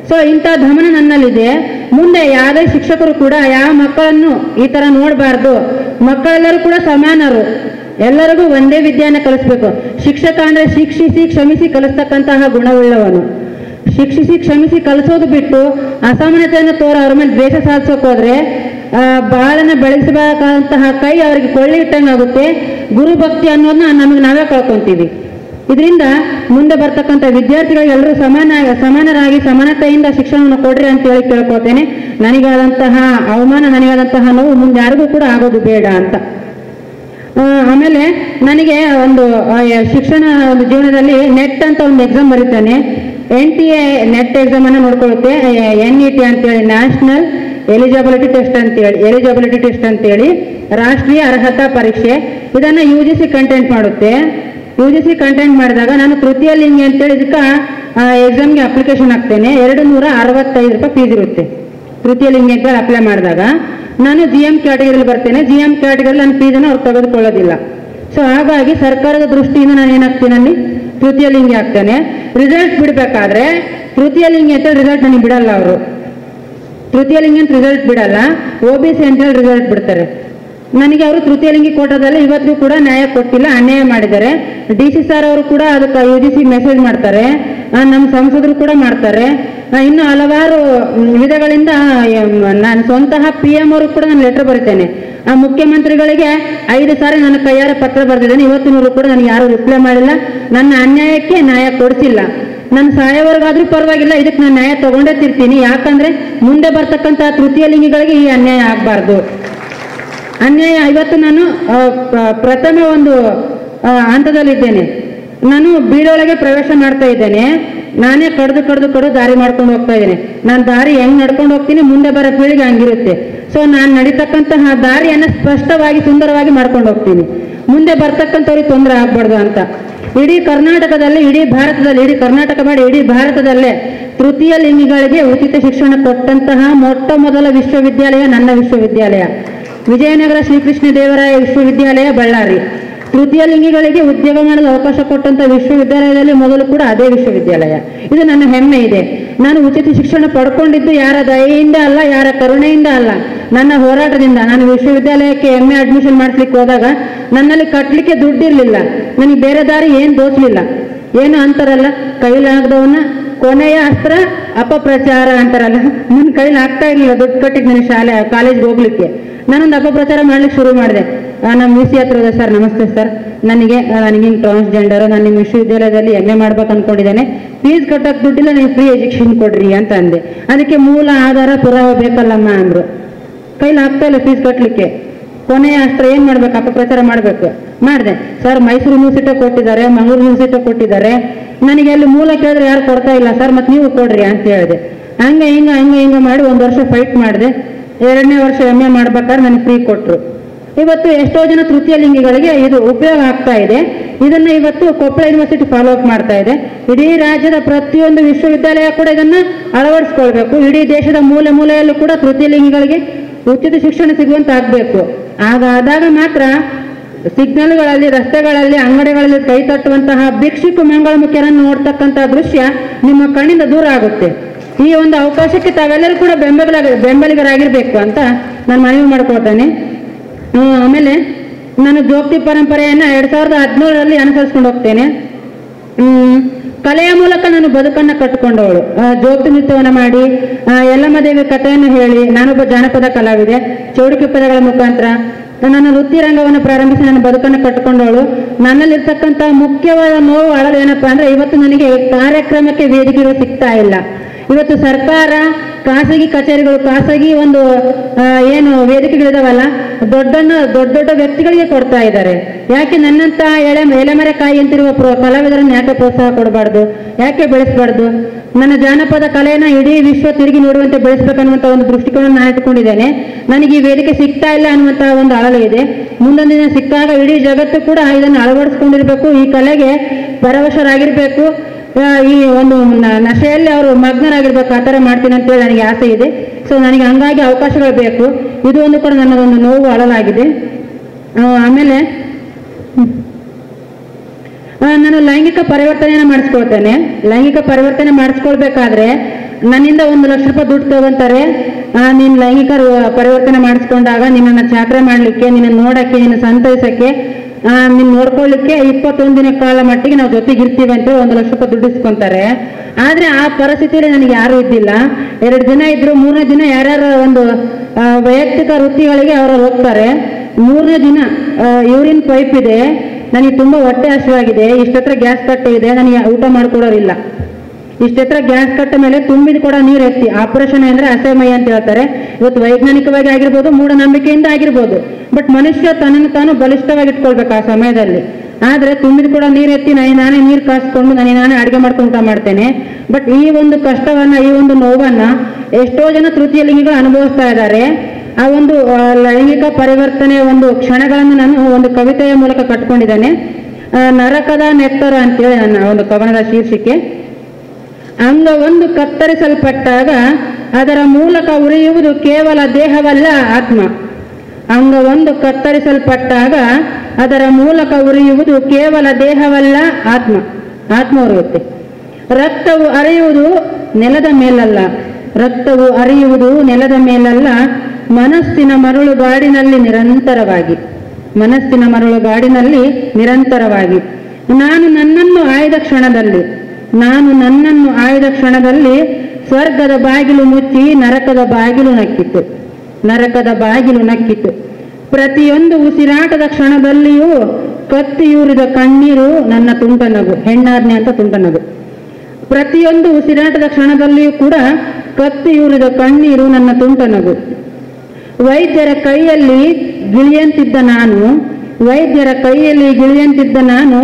ಸೊ ಇಂಥ ಧಮನ ನನ್ನಲ್ಲಿದೆ. ಮುಂದೆ ಯಾವುದೇ ಶಿಕ್ಷಕರು ಕೂಡ ಯಾವ ಮಕ್ಕಳನ್ನು ಈ ತರ ನೋಡಬಾರ್ದು. ಮಕ್ಕಳೆಲ್ಲರೂ ಕೂಡ ಸಮಾನರು, ಎಲ್ಲರಿಗೂ ಒಂದೇ ವಿದ್ಯೆಯನ್ನು ಕಲಿಸ್ಬೇಕು. ಶಿಕ್ಷಕ ಅಂದ್ರೆ ಶಿಕ್ಷಿಸಿ ಕ್ಷಮಿಸಿ ಕಲಿಸ್ತಕ್ಕಂತಹ ಗುಣವುಳ್ಳವನು. ಶಿಕ್ಷಿಸಿ ಕ್ಷಮಿಸಿ ಕಲಿಸೋದು ಬಿಟ್ಟು ಅಸಮಾನತೆಯನ್ನು ಅವ್ರ ಮೇಲೆ ದ್ವೇಷ ಸಾಧಿಸೋಕೆ ಹೋದ್ರೆ ಬಾಳನ್ನ ಬೆಳೆಸಬೇಕಾದಂತಹ ಕೈ ಅವರಿಗೆ ಕೊಳ್ಳಿ ಇಟ್ಟಂಗಾಗುತ್ತೆ. ಗುರು ಭಕ್ತಿ ಅನ್ನೋದನ್ನ ನಮಗೆ ನಾವೇ ಕಳ್ಕೊಂತೀವಿ. ಇದರಿಂದ ಮುಂದೆ ಬರ್ತಕ್ಕಂಥ ವಿದ್ಯಾರ್ಥಿಗಳಿಗೆ ಎಲ್ಲರೂ ಸಮಾನರಾಗಿ ಸಮಾನತೆಯಿಂದ ಶಿಕ್ಷಣವನ್ನು ಕೊಡ್ರಿ ಅಂತ ಹೇಳಿ ಕೇಳ್ಕೊತೇನೆ. ನನಗಾದಂತಹ ಅವಮಾನ, ನನಗಾದಂತಹ ನೋವು ಮುಂದೆ ಯಾರಿಗೂ ಕೂಡ ಆಗೋದು ಬೇಡ ಅಂತ. ಆಮೇಲೆ ನನಗೆ ಒಂದು ಶಿಕ್ಷಣ ಒಂದು ಜೀವನದಲ್ಲಿ ನೆಟ್ ಅಂತ ಒಂದು ಎಕ್ಸಾಮ್ ಬರೀತಾನೆ. NTA ನೆಟ್ ಎಕ್ಸಾಮ್ ಅನ್ನು ನೋಡ್ಕೊಳ್ಳುತ್ತೆ. NET ಅಂತೇಳಿ ನ್ಯಾಷನಲ್ ಎಲಿಜಿಬಿಲಿಟಿ ಟೆಸ್ಟ್ ಅಂತೇಳಿ ರಾಷ್ಟ್ರೀಯ ಅರ್ಹತಾ ಪರೀಕ್ಷೆ. ಇದನ್ನ UGC ಕಂಟೆಂಟ್ ಮಾಡುತ್ತೆ. UGC ಕಂಟೆಂಟ್ ಮಾಡಿದಾಗ ನಾನು ತೃತೀಯ ಲಿಂಗಿ ಅಂತೇಳಿ ಇದಕ್ಕೆ ಎಕ್ಸಾಮ್ಗೆ ಅಪ್ಲಿಕೇಶನ್ ಹಾಕ್ತೇನೆ. 265 ರೂಪಾಯಿ ಫೀಸ್ ಇರುತ್ತೆ. ತೃತೀಯ ಲಿಂಗಿ ಅಂತೇಳಿ ಅಪ್ಲೈ ಮಾಡಿದಾಗ ನಾನು GM ಕ್ಯಾಟಗರಿಯಲ್ಲಿ ಬರ್ತೇನೆ. GM ಕ್ಯಾಟಗರಿಯಲ್ಲಿ ನನ್ನ ಫೀಸನ್ನು ಅವ್ರು ತೆಗೆದುಕೊಳ್ಳೋದಿಲ್ಲ. ಸೊ ಹಾಗಾಗಿ ಸರ್ಕಾರದ ದೃಷ್ಟಿಯಿಂದ ನಾನು ಏನಾಗ್ತೀನಿ, ಅಲ್ಲಿ ತೃತೀಯ ಲಿಂಗಿ ಆಗ್ತೇನೆ. ರಿಸಲ್ಟ್ ಬಿಡಬೇಕಾದ್ರೆ ತೃತೀಯ ಲಿಂಗಿ ಅಂತೇಳಿ ರಿಸಲ್ಟ್ ನನಗೆ ಬಿಡಲ್ಲ. ಅವರು ತೃತೀಯ ಲಿಂಗಿ ಅಂತ ರಿಸಲ್ಟ್ ಬಿಡಲ್ಲ, OBC ಅಂತೇಳಿ ರಿಸಲ್ಟ್ ಬಿಡ್ತಾರೆ. ನನಗೆ ಅವರು ತೃತೀಯ ಲಿಂಗಿ ಕೋಟಾದಲ್ಲಿ ಇವತ್ತಿಗೂ ಕೂಡ ನ್ಯಾಯ ಕೊಟ್ಟಿಲ್ಲ, ಅನ್ಯಾಯ ಮಾಡಿದ್ದಾರೆ. DC ಸರ್ ಅವರು ಕೂಡ ಅದಕ್ಕೆ UGC ಮೆಸೇಜ್ ಮಾಡ್ತಾರೆ, ನಮ್ಮ ಸಂಸದರು ಕೂಡ ಮಾಡ್ತಾರೆ. ಇನ್ನು ಹಲವಾರು ವಿಧಗಳಿಂದ ನಾನು ಸ್ವತಃ PM ಅವರು ಕೂಡ ನಾನು ಲೆಟರ್ ಬರೀತೇನೆ. ಆ ಮುಖ್ಯಮಂತ್ರಿಗಳಿಗೆ 5 ಸಾರಿ ನನ್ನ ಕೈಯಾರ ಪತ್ರ ಬರೆದಿದ್ದೇನೆ. ಇವತ್ತಿನವರು ಕೂಡ ನನಗೆ ಯಾರು ರಿಪ್ಲೈ ಮಾಡಿಲ್ಲ. ನನ್ನ ಅನ್ಯಾಯಕ್ಕೆ ನ್ಯಾಯ ಕೊಡಿಸಿಲ್ಲ. ನನ್ನ ಸಾಯವರೆಗಾದ್ರೂ ಪರವಾಗಿಲ್ಲ, ಇದಕ್ಕೆ ನಾನು ನ್ಯಾಯ ತಗೊಂಡೇ ತಿರ್ತೀನಿ. ಯಾಕಂದ್ರೆ ಮುಂದೆ ಬರ್ತಕ್ಕಂಥ ತೃತೀಯ ಲಿಂಗಿಗಳಿಗೆ ಈ ಅನ್ಯಾಯ ಆಗಬಾರ್ದು. ಅನ್ಯಾಯ ಇವತ್ತು ನಾನು ಪ್ರಥಮ ಒಂದು ಹಂತದಲ್ಲಿದ್ದೇನೆ. ನಾನು ಬೀಳೊಳಗೆ ಪ್ರವೇಶ ಮಾಡ್ತಾ ಇದ್ದೇನೆ. ನಾನೇ ಕಡ್ದು ದಾರಿ ಮಾಡ್ಕೊಂಡು ಹೋಗ್ತಾ ಇದ್ದೇನೆ. ನಾನು ದಾರಿ ಹೆಂಗ್ ನಡ್ಕೊಂಡು ಹೋಗ್ತೀನಿ, ಮುಂದೆ ಬರೋ ಪೀಳಿಗೆ ಹಂಗಿರುತ್ತೆ. ಸೊ ನಾನು ನಡೀತಕ್ಕಂತಹ ದಾರಿಯನ್ನು ಸ್ಪಷ್ಟವಾಗಿ ಸುಂದರವಾಗಿ ಮಾಡ್ಕೊಂಡು ಹೋಗ್ತೀನಿ. ಮುಂದೆ ಬರ್ತಕ್ಕಂಥವ್ರಿಗೆ ತೊಂದರೆ ಆಗ್ಬಾರ್ದು ಅಂತ. ಇಡೀ ಕರ್ನಾಟಕದಲ್ಲಿ, ಇಡೀ ಭಾರತದಲ್ಲಿ, ಇಡೀ ಕರ್ನಾಟಕ ಮಾಡಿ ಇಡೀ ಭಾರತದಲ್ಲೇ ತೃತೀಯ ಲಿಂಗಿಗಳಿಗೆ ಉಚಿತ ಶಿಕ್ಷಣ ಕೊಟ್ಟಂತಹ ಮೊಟ್ಟ ಮೊದಲ ವಿಶ್ವವಿದ್ಯಾಲಯ ನನ್ನ ವಿಶ್ವವಿದ್ಯಾಲಯ, ವಿಜಯನಗರ ಶ್ರೀಕೃಷ್ಣ ದೇವರಾಯ ವಿಶ್ವವಿದ್ಯಾಲಯ ಬಳ್ಳಾರಿ. ತೃತೀಯ ಲಿಂಗಿಗಳಿಗೆ ಉದ್ಯೋಗ ಮಾಡಲು ಅವಕಾಶ ಕೊಟ್ಟಂತ ವಿಶ್ವವಿದ್ಯಾಲಯದಲ್ಲಿ ಮೊದಲು ಕೂಡ ಅದೇ ವಿಶ್ವವಿದ್ಯಾಲಯ. ಇದು ನನ್ನ ಹೆಮ್ಮೆ ಇದೆ. ನಾನು ಉಚಿತ ಶಿಕ್ಷಣ ಪಡ್ಕೊಂಡಿದ್ದು ಯಾರ ದಯೆಯಿಂದ ಅಲ್ಲ, ಯಾರ ಕರುಣೆಯಿಂದ ಅಲ್ಲ, ನನ್ನ ಹೋರಾಟದಿಂದ. ನಾನು ವಿಶ್ವವಿದ್ಯಾಲಯಕ್ಕೆ MA ಅಡ್ಮಿಷನ್ ಮಾಡಿಸ್ಲಿಕ್ಕೆ ಹೋದಾಗ ನನ್ನಲ್ಲಿ ಕಟ್ಟಲಿಕ್ಕೆ ದುಡ್ಡಿರ್ಲಿಲ್ಲ. ನನಗೆ ಬೇರೆ ದಾರಿ ಏನು ದೋಚಲಿಲ್ಲ. ಏನು ಅಂತಾರಲ್ಲ, ಕೈಲಾಗದವನ್ನ ಕೊನೆಯ ಅಸ್ತ್ರ ಅಪಪ್ರಚಾರ ಅಂತಾರಲ್ಲ, ನನ್ನ ಕೈಲಿ ಆಗ್ತಾ ಇರ್ಲಿಲ್ಲ ದುಡ್ಡು ಕಟ್ಟಿಗೆ ನನಗೆ ಕಾಲೇಜ್ಗೆ ಹೋಗ್ಲಿಕ್ಕೆ. ನಾನೊಂದು ಅಪಪ್ರಚಾರ ಮಾಡ್ಲಿಕ್ಕೆ ಶುರು ಮಾಡಿದೆ. ನಮ್ಮ VC ಹತ್ರ ಹೋದೆ, ಸರ್ ನಮಸ್ತೆ ಸರ್, ನನಗೆ ಟ್ರಾನ್ಸ್ಜೆಂಡರ್, ನಾನು ನಿಮ್ಮ ವಿಶ್ವವಿದ್ಯಾಲಯದಲ್ಲಿ MA ಮಾಡ್ಬೇಕು ಅನ್ಕೊಂಡಿದ್ದೇನೆ, ಫೀಸ್ ಕಟ್ಟಕ್ಕೆ ದುಡ್ಡಿಲ್ಲ, ನೀವು ಫ್ರೀ ಎಜುಕೇಶನ್ ಕೊಡ್ರಿ ಅಂತ ಅಂದೆ. ಅದಕ್ಕೆ ಮೂಲ ಆಧಾರ ಪುರಾವೆ ಬೇಕಲ್ಲಮ್ಮ ಅಂದ್ರು. ಕೈಲಿ ಆಗ್ತಾ ಇಲ್ಲ ಫೀಸ್ ಕಟ್ಟಲಿಕ್ಕೆ. ಕೊನೆಯ ಅಸ್ತ್ರ ಏನ್ ಮಾಡ್ಬೇಕು, ಅಪಪ್ರಚಾರ ಮಾಡ್ಬೇಕು. ಮಾಡಿದೆ. ಸರ್ ಮೈಸೂರು ಯೂನಿವರ್ಸಿಟಿ ಕೊಟ್ಟಿದ್ದಾರೆ, ಮಂಗಳೂರು ಯೂನಿವರ್ಸಿಟಿ ಕೊಟ್ಟಿದ್ದಾರೆ, ನನಗೆ ಅಲ್ಲಿ ಮೂಲ ಕೇಳಿದ್ರೆ ಯಾರು ಕೊಡ್ತಾ ಇಲ್ಲ ಸರ್, ಮತ್ತೆ ನೀವು ಕೊಡ್ರಿ ಅಂತ ಹೇಳಿದೆ. ಹಂಗೆ ಹಿಂಗೆ ಮಾಡಿ 1 ವರ್ಷ ಫೈಟ್ ಮಾಡಿದೆ. 2ನೇ ವರ್ಷ MA ಮಾಡ್ಬೇಕಾದ್ರೆ ನನಗೆ ಫ್ರೀ ಕೊಟ್ಟರು. ಇವತ್ತು ಎಷ್ಟೋ ಜನ ತೃತೀಯ ಲಿಂಗಿಗಳಿಗೆ ಇದು ಉಪಯೋಗ ಆಗ್ತಾ ಇದೆ. ಇದನ್ನ ಇವತ್ತು ಕೊಪ್ಪಳ ಯೂನಿವರ್ಸಿಟಿ ಫಾಲೋ ಅಪ್ ಮಾಡ್ತಾ ಇದೆ. ಇಡೀ ರಾಜ್ಯದ ಪ್ರತಿಯೊಂದು ವಿಶ್ವವಿದ್ಯಾಲಯ ಕೂಡ ಇದನ್ನ ಅಳವಡಿಸ್ಕೊಳ್ಬೇಕು. ಇಡೀ ದೇಶದ ಮೂಲೆ ಮೂಲೆಯಲ್ಲೂ ಕೂಡ ತೃತೀಯ ಲಿಂಗಿಗಳಿಗೆ ಉಚಿತ ಶಿಕ್ಷಣ ಸಿಗುವಂತ ಆಗ್ಬೇಕು. ಆದಾಗ ಮಾತ್ರ ಸಿಗ್ನಲ್ಗಳಲ್ಲಿ, ರಸ್ತೆಗಳಲ್ಲಿ, ಅಂಗಡಿಗಳಲ್ಲಿ ಕೈ ತಟ್ಟುವಂತಹ ಭಿಕ್ಷುಕ ಮಂಗಳಮುಖಿಯರನ್ನು ನೋಡ್ತಕ್ಕಂತಹ ದೃಶ್ಯ ನಿಮ್ಮ ಕಣ್ಣಿಂದ ದೂರ ಆಗುತ್ತೆ. ಈ ಒಂದು ಅವಕಾಶಕ್ಕೆ ತಾವೆಲ್ಲರೂ ಕೂಡ ಬೆಂಬಲಿಗರಾಗಿರ್ಬೇಕು ಅಂತ ನಾನು ಮನವಿ ಮಾಡ್ಕೊಳ್ತೇನೆ. ಆಮೇಲೆ ನಾನು ಜೋಗತಿ ಪರಂಪರೆಯನ್ನ 2017ರಲ್ಲಿ ಅನುಸರಿಸ್ಕೊಂಡು ಹೋಗ್ತೇನೆ. ಕಲೆಯ ಮೂಲಕ ನಾನು ಬದುಕನ್ನು ಕಟ್ಟಿಕೊಂಡವಳು. ಜೋಗತಿ ನೃತ್ಯವನ್ನು ಮಾಡಿ, ಯಲ್ಲಮ್ಮ ದೇವಿ ಕಥೆಯನ್ನು ಹೇಳಿ, ನಾನೊಬ್ಬ ಜಾನಪದ ಕಲಾವಿದೆ. ಚೌಡಿಕೆ ಪದಗಳ ಮುಖಾಂತರ ನನ್ನ ವೃತ್ತಿ ರಂಗವನ್ನು ಪ್ರಾರಂಭಿಸಿ ನನ್ನ ಬದುಕನ್ನು ಕಟ್ಟಿಕೊಂಡವಳು. ನನ್ನಲ್ಲಿರ್ತಕ್ಕಂಥ ಮುಖ್ಯವಾದ ನೋವು ಅಳಲು ಏನಪ್ಪಾ ಅಂದ್ರೆ, ಇವತ್ತು ನನಗೆ ಕಾರ್ಯಕ್ರಮಕ್ಕೆ ವೇದಿಕೆಗಳು ಸಿಗ್ತಾ ಇಲ್ಲ. ಇವತ್ತು ಸರ್ಕಾರ, ಖಾಸಗಿ ಕಚೇರಿಗಳು, ಖಾಸಗಿ ಒಂದು ಏನು ವೇದಿಕೆಗಳಿದಾವಲ್ಲ, ದೊಡ್ಡ ವ್ಯಕ್ತಿಗಳಿಗೆ ಕೊಡ್ತಾ ಇದ್ದಾರೆ. ಯಾಕೆ ನನ್ನಂತ ಎಲೆಮರೆಕಾಯಿ ಅಂತಿರುವ ಕಲಾವಿದರನ್ನು ಯಾಕೆ ಪ್ರೋತ್ಸಾಹ ಕೊಡಬಾರ್ದು, ಯಾಕೆ ಬೆಳೆಸಬಾರ್ದು? ನನ್ನ ಜಾನಪದ ಕಲೆಯನ್ನ ಇಡೀ ವಿಶ್ವ ತಿರುಗಿ ನೋಡುವಂತೆ ಬೆಳೆಸಬೇಕನ್ನುವಂತ ಒಂದು ದೃಷ್ಟಿಕೋನ ನಾನು ಇಟ್ಕೊಂಡಿದ್ದೇನೆ. ನನಗೆ ಈ ವೇದಿಕೆ ಸಿಗ್ತಾ ಇಲ್ಲ ಅನ್ನುವಂತಹ ಒಂದು ಅಳಲು ಇದೆ. ಮುಂದೊಂದು ದಿನ ಸಿಕ್ಕಾಗ ಇಡೀ ಜಗತ್ತು ಕೂಡ ಇದನ್ನು ಅಳವಡಿಸ್ಕೊಂಡಿರ್ಬೇಕು, ಈ ಕಲೆಗೆ ಪರವಶರಾಗಿರ್ಬೇಕು, ಈ ಒಂದು ನಶೆಯಲ್ಲಿ ಅವರು ಮಗ್ನರಾಗಿರ್ಬೇಕು, ಆ ಥರ ಮಾಡ್ತೀನಿ ಅಂತೇಳಿ ನನಗೆ ಆಸೆ ಇದೆ. ಸೊ ನನಗೆ ಹಂಗಾಗಿ ಅವಕಾಶಗಳು ಬೇಕು. ಇದು ಒಂದು ಕೂಡ ನನ್ನದೊಂದು ನೋವು ಅಳಲಾಗಿದೆ. ಆಮೇಲೆ ನಾನು ಲೈಂಗಿಕ ಪರಿವರ್ತನೆಯನ್ನು ಮಾಡಿಸ್ಕೊಳ್ತೇನೆ. ಲೈಂಗಿಕ ಪರಿವರ್ತನೆ ಮಾಡಿಸ್ಕೊಳ್ಬೇಕಾದ್ರೆ ನನ್ನಿಂದ 1 ಲಕ್ಷ ರೂಪಾಯಿ ದುಡ್ಡು ತಗೊಂತಾರೆ. ನೀನು ಲೈಂಗಿಕ ಪರಿವರ್ತನೆ ಮಾಡಿಸ್ಕೊಂಡಾಗ ನಿನ್ನನ್ನು ಚಾಕ್ರೆ ಮಾಡಲಿಕ್ಕೆ, ನಿನ್ನ ನೋಡಕ್ಕೆ, ನಿನ್ನ ಸಂತೈಸಕ್ಕೆ, ನಿನ್ನ ನೋಡ್ಕೊಳ್ಳಿಕ್ಕೆ 21 ದಿನ ಕಾಲ ಮಟ್ಟಿಗೆ ನಾವು ಜೊತೆಗಿರ್ತೀವಿ ಅಂತ 1 ಲಕ್ಷ ರೂಪಾಯಿ ದುಡ್ಡು ಇಸ್ಕೊಂತಾರೆ. ಆದ್ರೆ ಆ ಪರಿಸ್ಥಿತಿಯಲ್ಲಿ ನನಗೆ ಯಾರು ಇದ್ದಿಲ್ಲ. 2 ದಿನ ಇದ್ರು, 3ನೇ ದಿನ ಯಾರ್ಯಾರ ಒಂದು ವೈಯಕ್ತಿಕ ವೃತ್ತಿಗಳಿಗೆ ಅವರು ಹೋಗ್ತಾರೆ. 3ನೇ ದಿನ ಯೂರಿನ್ ಪೈಪ್ ಇದೆ, ನನಗೆ ತುಂಬಾ ಹೊಟ್ಟೆ ಹಸಿವಾಗಿದೆ, ಇಷ್ಟತ್ರ ಗ್ಯಾಸ್ ಕಟ್ಟೆ ಇದೆ, ನನಗೆ ಊಟ ಮಾಡ್ಕೊಡೋರಿಲ್ಲ. ಇಷ್ಟತ್ರ ಗ್ಯಾಸ್ ಕಟ್ಟ ಮೇಲೆ ತುಂಬಿದ ಕೂಡ ನೀರು ಎತ್ತಿ ಆಪರೇಷನ್ ಅಂದ್ರೆ ಅಸಹ್ಯ ಅಂತ ಹೇಳ್ತಾರೆ. ಇವತ್ತು ವೈಜ್ಞಾನಿಕವಾಗಿ ಆಗಿರ್ಬೋದು, ಮೂಢನಂಬಿಕೆಯಿಂದ ಆಗಿರ್ಬೋದು, ಬಟ್ ಮನುಷ್ಯ ತನ್ನನ್ನು ತಾನು ಬಲಿಷ್ಠವಾಗಿ ಇಟ್ಕೊಳ್ಬೇಕು ಆ ಸಮಯದಲ್ಲಿ. ಆದ್ರೆ ತುಂಬಿದ ಕೂಡ ನೀರು ಎತ್ತಿ ನಾನೇ ನೀರು ಕಾಸ್ಕೊಂಡು ನಾನೇ ಅಡುಗೆ ಮಾಡ್ಕೊಂಡು ಊಟ ಮಾಡ್ತೇನೆ. ಬಟ್ ಈ ಒಂದು ಕಷ್ಟವನ್ನ, ಈ ಒಂದು ನೋವನ್ನ ಎಷ್ಟೋ ಜನ ತೃತೀಯ ಲಿಂಗಿಗಳು ಅನುಭವಿಸ್ತಾ ಇದ್ದಾರೆ. ಆ ಒಂದು ಲೈಂಗಿಕ ಪರಿವರ್ತನೆ ಒಂದು ಕ್ಷಣಗಳನ್ನು ನಾನು ಒಂದು ಕವಿತೆಯ ಮೂಲಕ ಕಟ್ಕೊಂಡಿದ್ದೇನೆ. ನರಕದ ನೆತ್ತರ ಅಂತೇಳಿ ನನ್ನ ಒಂದು ಕವನದ ಶೀರ್ಷಿಕೆ. ಅಂಗವೊಂದು ಕತ್ತರಿಸಲ್ಪಟ್ಟಾಗ ಅದರ ಮೂಲಕ ಉರಿಯುವುದು ಕೇವಲ ದೇಹವಲ್ಲ, ಆತ್ಮ. ಅಂಗವೊಂದು ಕತ್ತರಿಸಲ್ಪಟ್ಟಾಗ ಅದರ ಮೂಲಕ ಉರಿಯುವುದು ಕೇವಲ ದೇಹವಲ್ಲ, ಆತ್ಮ ಉರಿಯುತ್ತೆ. ರಕ್ತವು ಹರಿಯುವುದು ನೆಲದ ಮೇಲಲ್ಲ, ರಕ್ತವು ಹರಿಯುವುದು ನೆಲದ ಮೇಲಲ್ಲ, ಮನಸ್ಸಿನ ಮರಳುಗಾಡಿನಲ್ಲಿ ನಿರಂತರವಾಗಿ, ಮನಸ್ಸಿನ ಮರಳುಗಾಡಿನಲ್ಲಿ ನಿರಂತರವಾಗಿ. ನಾನು ನನ್ನನ್ನು ಆಯ್ದ ಕ್ಷಣದಲ್ಲಿ ಸ್ವರ್ಗದ ಬಾಗಿಲು ಮುಚ್ಚಿ ನರಕದ ಬಾಗಿಲು ನಕ್ಕಿತು. ಪ್ರತಿಯೊಂದು ಉಸಿರಾಟದ ಕ್ಷಣದಲ್ಲಿಯೂ ಕತ್ತಿಯೂರಿದ ಕಣ್ಣೀರು ನನ್ನ ತುಂಟನಗು, ಹೆಣ್ಣಾಜ್ಞೆ ಅಂತ ತುಂಟನಗು. ಪ್ರತಿಯೊಂದು ಉಸಿರಾಟದ ಕ್ಷಣದಲ್ಲಿಯೂ ಕೂಡ ಕತ್ತಿಯೂರಿದ ಕಣ್ಣೀರು ನನ್ನ ತುಂಟನಗು. ವೈದ್ಯರ ಕೈಯಲ್ಲಿ ಗಿಳಿಯಂತಿದ್ದ ನಾನು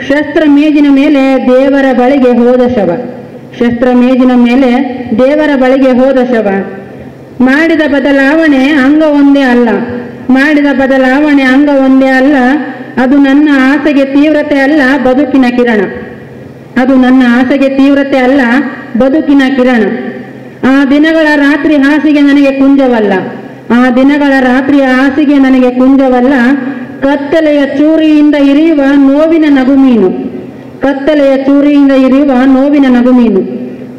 ಶಸ್ತ್ರ ಮೇಜಿನ ಮೇಲೆ ದೇವರ ಬಳಿಗೆ ಹೋದ ಶವ. ಮಾಡಿದ ಬದಲಾವಣೆ ಅಂಗ ಒಂದೇ ಅಲ್ಲ, ಅದು ನನ್ನ ಆಸೆಗೆ ತೀವ್ರತೆ ಅಲ್ಲ, ಬದುಕಿನ ಕಿರಣ. ಆ ದಿನಗಳ ರಾತ್ರಿ ಹಾಸಿಗೆ ನನಗೆ ಕುಂಜವಲ್ಲ, ಕತ್ತಲೆಯ ಚೂರಿಯಿಂದ ಇರಿಯುವ ನೋವಿನ ನಗುಮೀನು.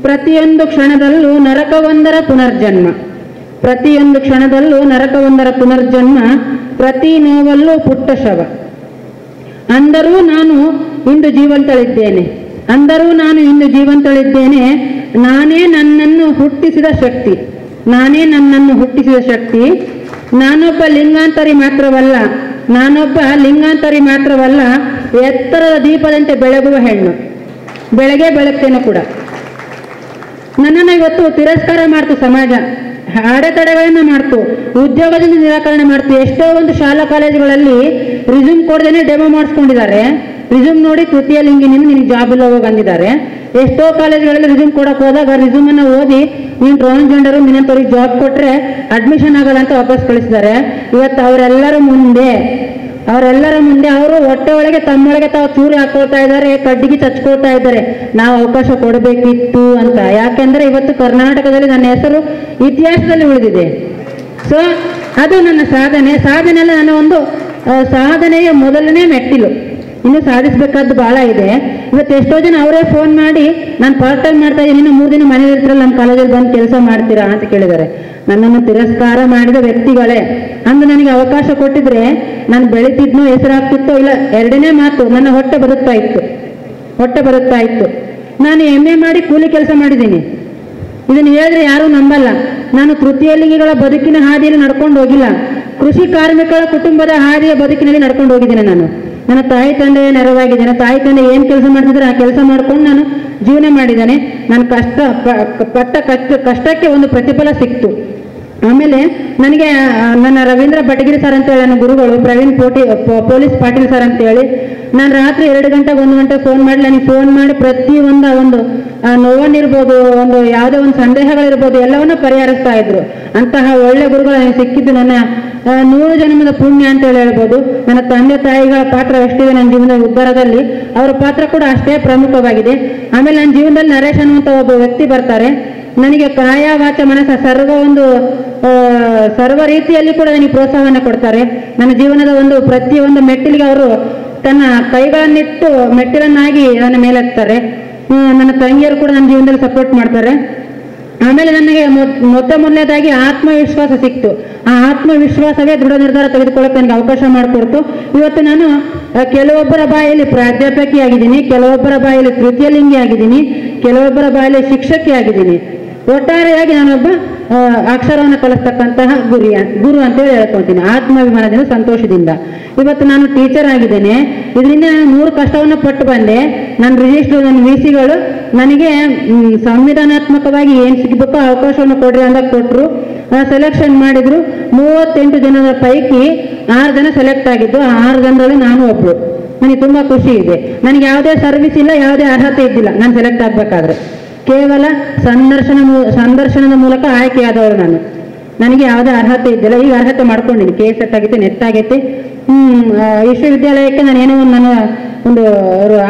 ಪ್ರತಿಯೊಂದು ಕ್ಷಣದಲ್ಲೂ ನರಕವೊಂದರ ಪುನರ್ಜನ್ಮ, ಪ್ರತಿ ನೋವಲ್ಲೂ ಪುಟ್ಟ ಶವ. ಅಂದರೂ ನಾನು ಇಂದು ಜೀವಂತಳಿದ್ದೇನೆ, ನಾನೇ ನನ್ನನ್ನು ಹುಟ್ಟಿಸಿದ ಶಕ್ತಿ. ನಾನೊಬ್ಬ ಲಿಂಗಾಂತರಿ ಮಾತ್ರವಲ್ಲ, ಎತ್ತರದ ದೀಪದಂತೆ ಬೆಳಗುವ ಹೆಣ್ಣು. ಬೆಳಗ್ಗೆ ಬೆಳಗ್ತೇನೆ ಕೂಡ. ನನ್ನನ್ನು ಇವತ್ತು ತಿರಸ್ಕಾರ ಮಾಡ್ತು ಸಮಾಜ, ಅಡೆತಡೆಗಳನ್ನ ಮಾಡ್ತು, ಉದ್ಯೋಗದಿಂದ ನಿರಾಕರಣೆ ಮಾಡ್ತು. ಎಷ್ಟೋ ಒಂದು ಶಾಲಾ ಕಾಲೇಜುಗಳಲ್ಲಿ ರಿಸ್ಯೂಮ್ ಕೊಡದೇನೆ ಡೆಮೋ ಮಾಡಿಸ್ಕೊಂಡಿದ್ದಾರೆ. ರಿಸ್ಯೂಮ್ ನೋಡಿ ತೃತೀಯ ಲಿಂಗಿನಿಂದ ನಿನಗೆ ಜಾಬ್ ಇಲ್ಲ ಹೋಗಿ ಅಂದಿದ್ದಾರೆ. ಎಷ್ಟೋ ಕಾಲೇಜ್ಗಳಲ್ಲಿ ರಿಸ್ಯೂಮ್ ಕೊಡಕ್ಕೆ ಹೋದಾಗ ರಿಸ್ಯೂಮ್ ಅನ್ನ ಓದಿ ನೀನು ಟ್ರಾನ್ಸ್ಜೆಂಡರು ನಿನ್ನಂತವ್ರಿಗೆ ಜಾಬ್ ಕೊಟ್ರೆ ಅಡ್ಮಿಷನ್ ಆಗಲ್ಲ ಅಂತ ವಾಪಸ್ ಕಳಿಸಿದ್ದಾರೆ. ಇವತ್ತು ಅವರೆಲ್ಲರ ಮುಂದೆ ಅವರು ಹೊಟ್ಟೆ ಒಳಗೆ ತಮ್ಮೊಳಗೆ ತಾವು ಚೂರಿ ಹಾಕೊಳ್ತಾ ಇದ್ದಾರೆ, ಕಡ್ಡಿಗೆ ಚಚ್ಕೊಳ್ತಾ ಇದ್ದಾರೆ. ನಾವು ಅವಕಾಶ ಕೊಡಬೇಕಿತ್ತು ಅಂತ. ಯಾಕೆಂದ್ರೆ ಇವತ್ತು ಕರ್ನಾಟಕದಲ್ಲಿ ನನ್ನ ಹೆಸರು ಇತಿಹಾಸದಲ್ಲಿ ಉಳಿದಿದೆ. ಸೊ ಅದು ನನ್ನ ಸಾಧನೆಯಲ್ಲಿ ನನ್ನ ಒಂದು ಸಾಧನೆಯ ಮೊದಲನೇ ಮೆಟ್ಟಿಲು. ಇನ್ನು ಸಾಧಿಸಬೇಕಾದ್ದು ಬಹಳ ಇದೆ. ಇವತ್ತು ಎಷ್ಟೋ ಜನ ಅವರೇ ಫೋನ್ ಮಾಡಿ ನಾನು ಪಾರ್ಟ್ ಟೈಮ್ ಮಾಡ್ತಾ ಇದ್ದೀನಿ, ಇನ್ನು 3 ದಿನ ಮನೇಲಿ ಇರ್ತೀರಲ್ಲ, ನಮ್ಮ ಕಾಲೇಜಲ್ಲಿ ಬಂದು ಕೆಲಸ ಮಾಡ್ತೀರಾ ಅಂತ ಕೇಳಿದ್ದಾರೆ. ನನ್ನನ್ನು ತಿರಸ್ಕಾರ ಮಾಡಿದ ವ್ಯಕ್ತಿಗಳೇ. ಅಂದು ನನಗೆ ಅವಕಾಶ ಕೊಟ್ಟಿದ್ರೆ ನಾನು ಬೆಳೀತಿದ್ನೋ, ಹೆಸರಾಗ್ತಿತ್ತೋ ಇಲ್ಲ. ಎರಡನೇ ಮಾತು, ನನ್ನ ಹೊಟ್ಟೆ ಬರುತ್ತಾ ಇತ್ತು. ನಾನು MA ಮಾಡಿ ಕೂಲಿ ಕೆಲಸ ಮಾಡಿದ್ದೀನಿ. ಇದನ್ನು ಹೇಳಿದ್ರೆ ಯಾರೂ ನಂಬಲ್ಲ. ನಾನು ತೃತೀಯ ಲಿಂಗಿಗಳ ಬದುಕಿನ ಹಾದಿಯಲ್ಲಿ ನಡ್ಕೊಂಡು ಹೋಗಿಲ್ಲ, ಕೃಷಿ ಕಾರ್ಮಿಕರ ಕುಟುಂಬದ ಹಾದಿಯ ಬದುಕಿನಲ್ಲಿ ನಡ್ಕೊಂಡು ಹೋಗಿದ್ದೇನೆ. ನಾನು ನನ್ನ ತಾಯಿ ತಂದೆಯ ನೆರವಾಗಿದ್ದೆ. ನನ್ನ ತಾಯಿ ತಂದೆ ಏನು ಕೆಲಸ ಮಾಡ್ತಿದ್ರೆ ಆ ಕೆಲಸ ಮಾಡ್ಕೊಂಡು ನಾನು ಜೀವನ ಮಾಡಿದ್ದೇನೆ. ನಾನು ಪಟ್ಟ ಕಷ್ಟಕ್ಕೆ ಒಂದು ಪ್ರತಿಫಲ ಸಿಕ್ತು. ಆಮೇಲೆ ನನಗೆ ನನ್ನ ರವೀಂದ್ರ ಭಟಗಿರಿ ಸರ್ ಅಂತೇಳಿ ನನ್ನ ಗುರುಗಳು, ಪ್ರವೀಣ್ ಪೊಲೀಸ್ ಪಾಟೀಲ್ ಸರ್ ಅಂತೇಳಿ, ನಾನು ರಾತ್ರಿ 2 ಗಂಟೆಗೆ 1 ಗಂಟೆ ಫೋನ್ ಮಾಡಿ ನನಗೆ ಫೋನ್ ಮಾಡಿ ಒಂದು ನೋವನ್ನಿರ್ಬೋದು, ಒಂದು ಯಾವುದೇ ಒಂದು ಸಂದೇಹಗಳಿರ್ಬೋದು, ಎಲ್ಲವನ್ನೂ ಪರಿಹರಿಸ್ತಾ ಇದ್ರು. ಅಂತಹ ಒಳ್ಳೆ ಗುರುಗಳು ನನಗೆ ಸಿಕ್ಕಿದ್ದು ನನ್ನ 100 ಜನ್ಮದ ಪುಣ್ಯ ಅಂತೇಳಿ ಹೇಳ್ಬೋದು. ನನ್ನ ತಂದೆ ತಾಯಿಗಳ ಪಾತ್ರ ಎಷ್ಟಿದೆ ನನ್ನ ಜೀವನದ ಉದ್ಧಾರದಲ್ಲಿ, ಅವರ ಪಾತ್ರ ಕೂಡ ಅಷ್ಟೇ ಪ್ರಮುಖವಾಗಿದೆ. ಆಮೇಲೆ ನನ್ನ ಜೀವನದಲ್ಲಿ ನರೇಶ್ ಅನ್ನುವಂಥ ಒಬ್ಬ ವ್ಯಕ್ತಿ ಬರ್ತಾರೆ. ನನಗೆ ಕಾಯ ವಾಚ ಮನಸ್ಸ ಸರ್ವ ರೀತಿಯಲ್ಲಿ ಕೂಡ ನನಗೆ ಪ್ರೋತ್ಸಾಹವನ್ನು ಕೊಡ್ತಾರೆ. ನನ್ನ ಜೀವನದ ಪ್ರತಿಯೊಂದು ಮೆಟ್ಟಿಲಿಗೆ ಅವರು ತನ್ನ ಕೈಗಳನ್ನಿಟ್ಟು ಮೆಟ್ಟಿಲನ್ನಾಗಿ ನನ್ನ ಮೇಲೆತ್ತಾರೆ. ನನ್ನ ತಂಗಿಯರು ಕೂಡ ನನ್ನ ಜೀವನದಲ್ಲಿ ಸಪೋರ್ಟ್ ಮಾಡ್ತಾರೆ. ಆಮೇಲೆ ನನಗೆ ಮೊದಲನೇದಾಗಿ ಆತ್ಮವಿಶ್ವಾಸ ಸಿಕ್ತು. ಆ ಆತ್ಮವಿಶ್ವಾಸವೇ ದೃಢ ನಿರ್ಧಾರ ತೆಗೆದುಕೊಳ್ಳಕ್ಕೆ ನನಗೆ ಅವಕಾಶ ಮಾಡಿಕೊಡ್ತು. ಇವತ್ತು ನಾನು ಕೆಲವೊಬ್ಬರ ಬಾಯಲ್ಲಿ ಪ್ರಾಧ್ಯಾಪಕಿ ಆಗಿದ್ದೀನಿ, ಕೆಲವೊಬ್ಬರ ಬಾಯಲ್ಲಿ ತೃತೀಯ ಲಿಂಗಿ ಆಗಿದ್ದೀನಿ, ಕೆಲವೊಬ್ಬರ ಬಾಯಲ್ಲಿ ಶಿಕ್ಷಕಿ ಆಗಿದ್ದೀನಿ. ಒಟ್ಟಾರೆಯಾಗಿ ನಾನೊಬ್ಬ ಅಕ್ಷರವನ್ನು ಕಲಿಸ್ತಕ್ಕಂತಹ ಗುರು ಅಂತೇಳಿ ಹೇಳ್ಕೊತೀನಿ, ಆತ್ಮಾಭಿಮಾನದಿಂದ, ಸಂತೋಷದಿಂದ. ಇವತ್ತು ನಾನು ಟೀಚರ್ ಆಗಿದ್ದೇನೆ. ಇದರಿಂದ ನಾನು 100 ಕಷ್ಟವನ್ನು ಪಟ್ಟು ಬಂದೆ. ನನ್ನ ರಿಜಿಸ್ಟರ್, ನನ್ನ VCಗಳು ನನಗೆ ಸಂವಿಧಾನಾತ್ಮಕವಾಗಿ ಏನು ಸಿಗಬೇಕೋ ಅವಕಾಶವನ್ನು ಕೊಡ್ರಿ ಅಂತ ಕೊಟ್ಟರು. ಸೆಲೆಕ್ಷನ್ ಮಾಡಿದ್ರು. 38 ಜನರ ಪೈಕಿ 6 ಜನ ಸೆಲೆಕ್ಟ್ ಆಗಿದ್ದು. ಆ 6 ಜನರಲ್ಲಿ ನಾನು ಒಬ್ಳು. ನನಗೆ ತುಂಬ ಖುಷಿ ಇದೆ. ನನಗೆ ಯಾವುದೇ ಸರ್ವಿಸ್ ಇಲ್ಲ, ಯಾವುದೇ ಅರ್ಹತೆ ಇದ್ದಿಲ್ಲ ನಾನು ಸೆಲೆಕ್ಟ್ ಆಗಬೇಕಾದ್ರೆ. ಕೇವಲ ಸಂದರ್ಶನದ ಮೂಲಕ ಆಯ್ಕೆಯಾದವರು ನಾನು. ನನಗೆ ಯಾವುದೇ ಅರ್ಹತೆ ಇದ್ದಿಲ್ಲ. ಈಗ ಅರ್ಹತೆ ಮಾಡ್ಕೊಂಡಿದ್ದೀನಿ. KSET ಆಗೈತೆ, ನೆಟ್ ಆಗೈತೆ. ವಿಶ್ವವಿದ್ಯಾಲಯಕ್ಕೆ ನಾನು ಏನೋ ಒಂದು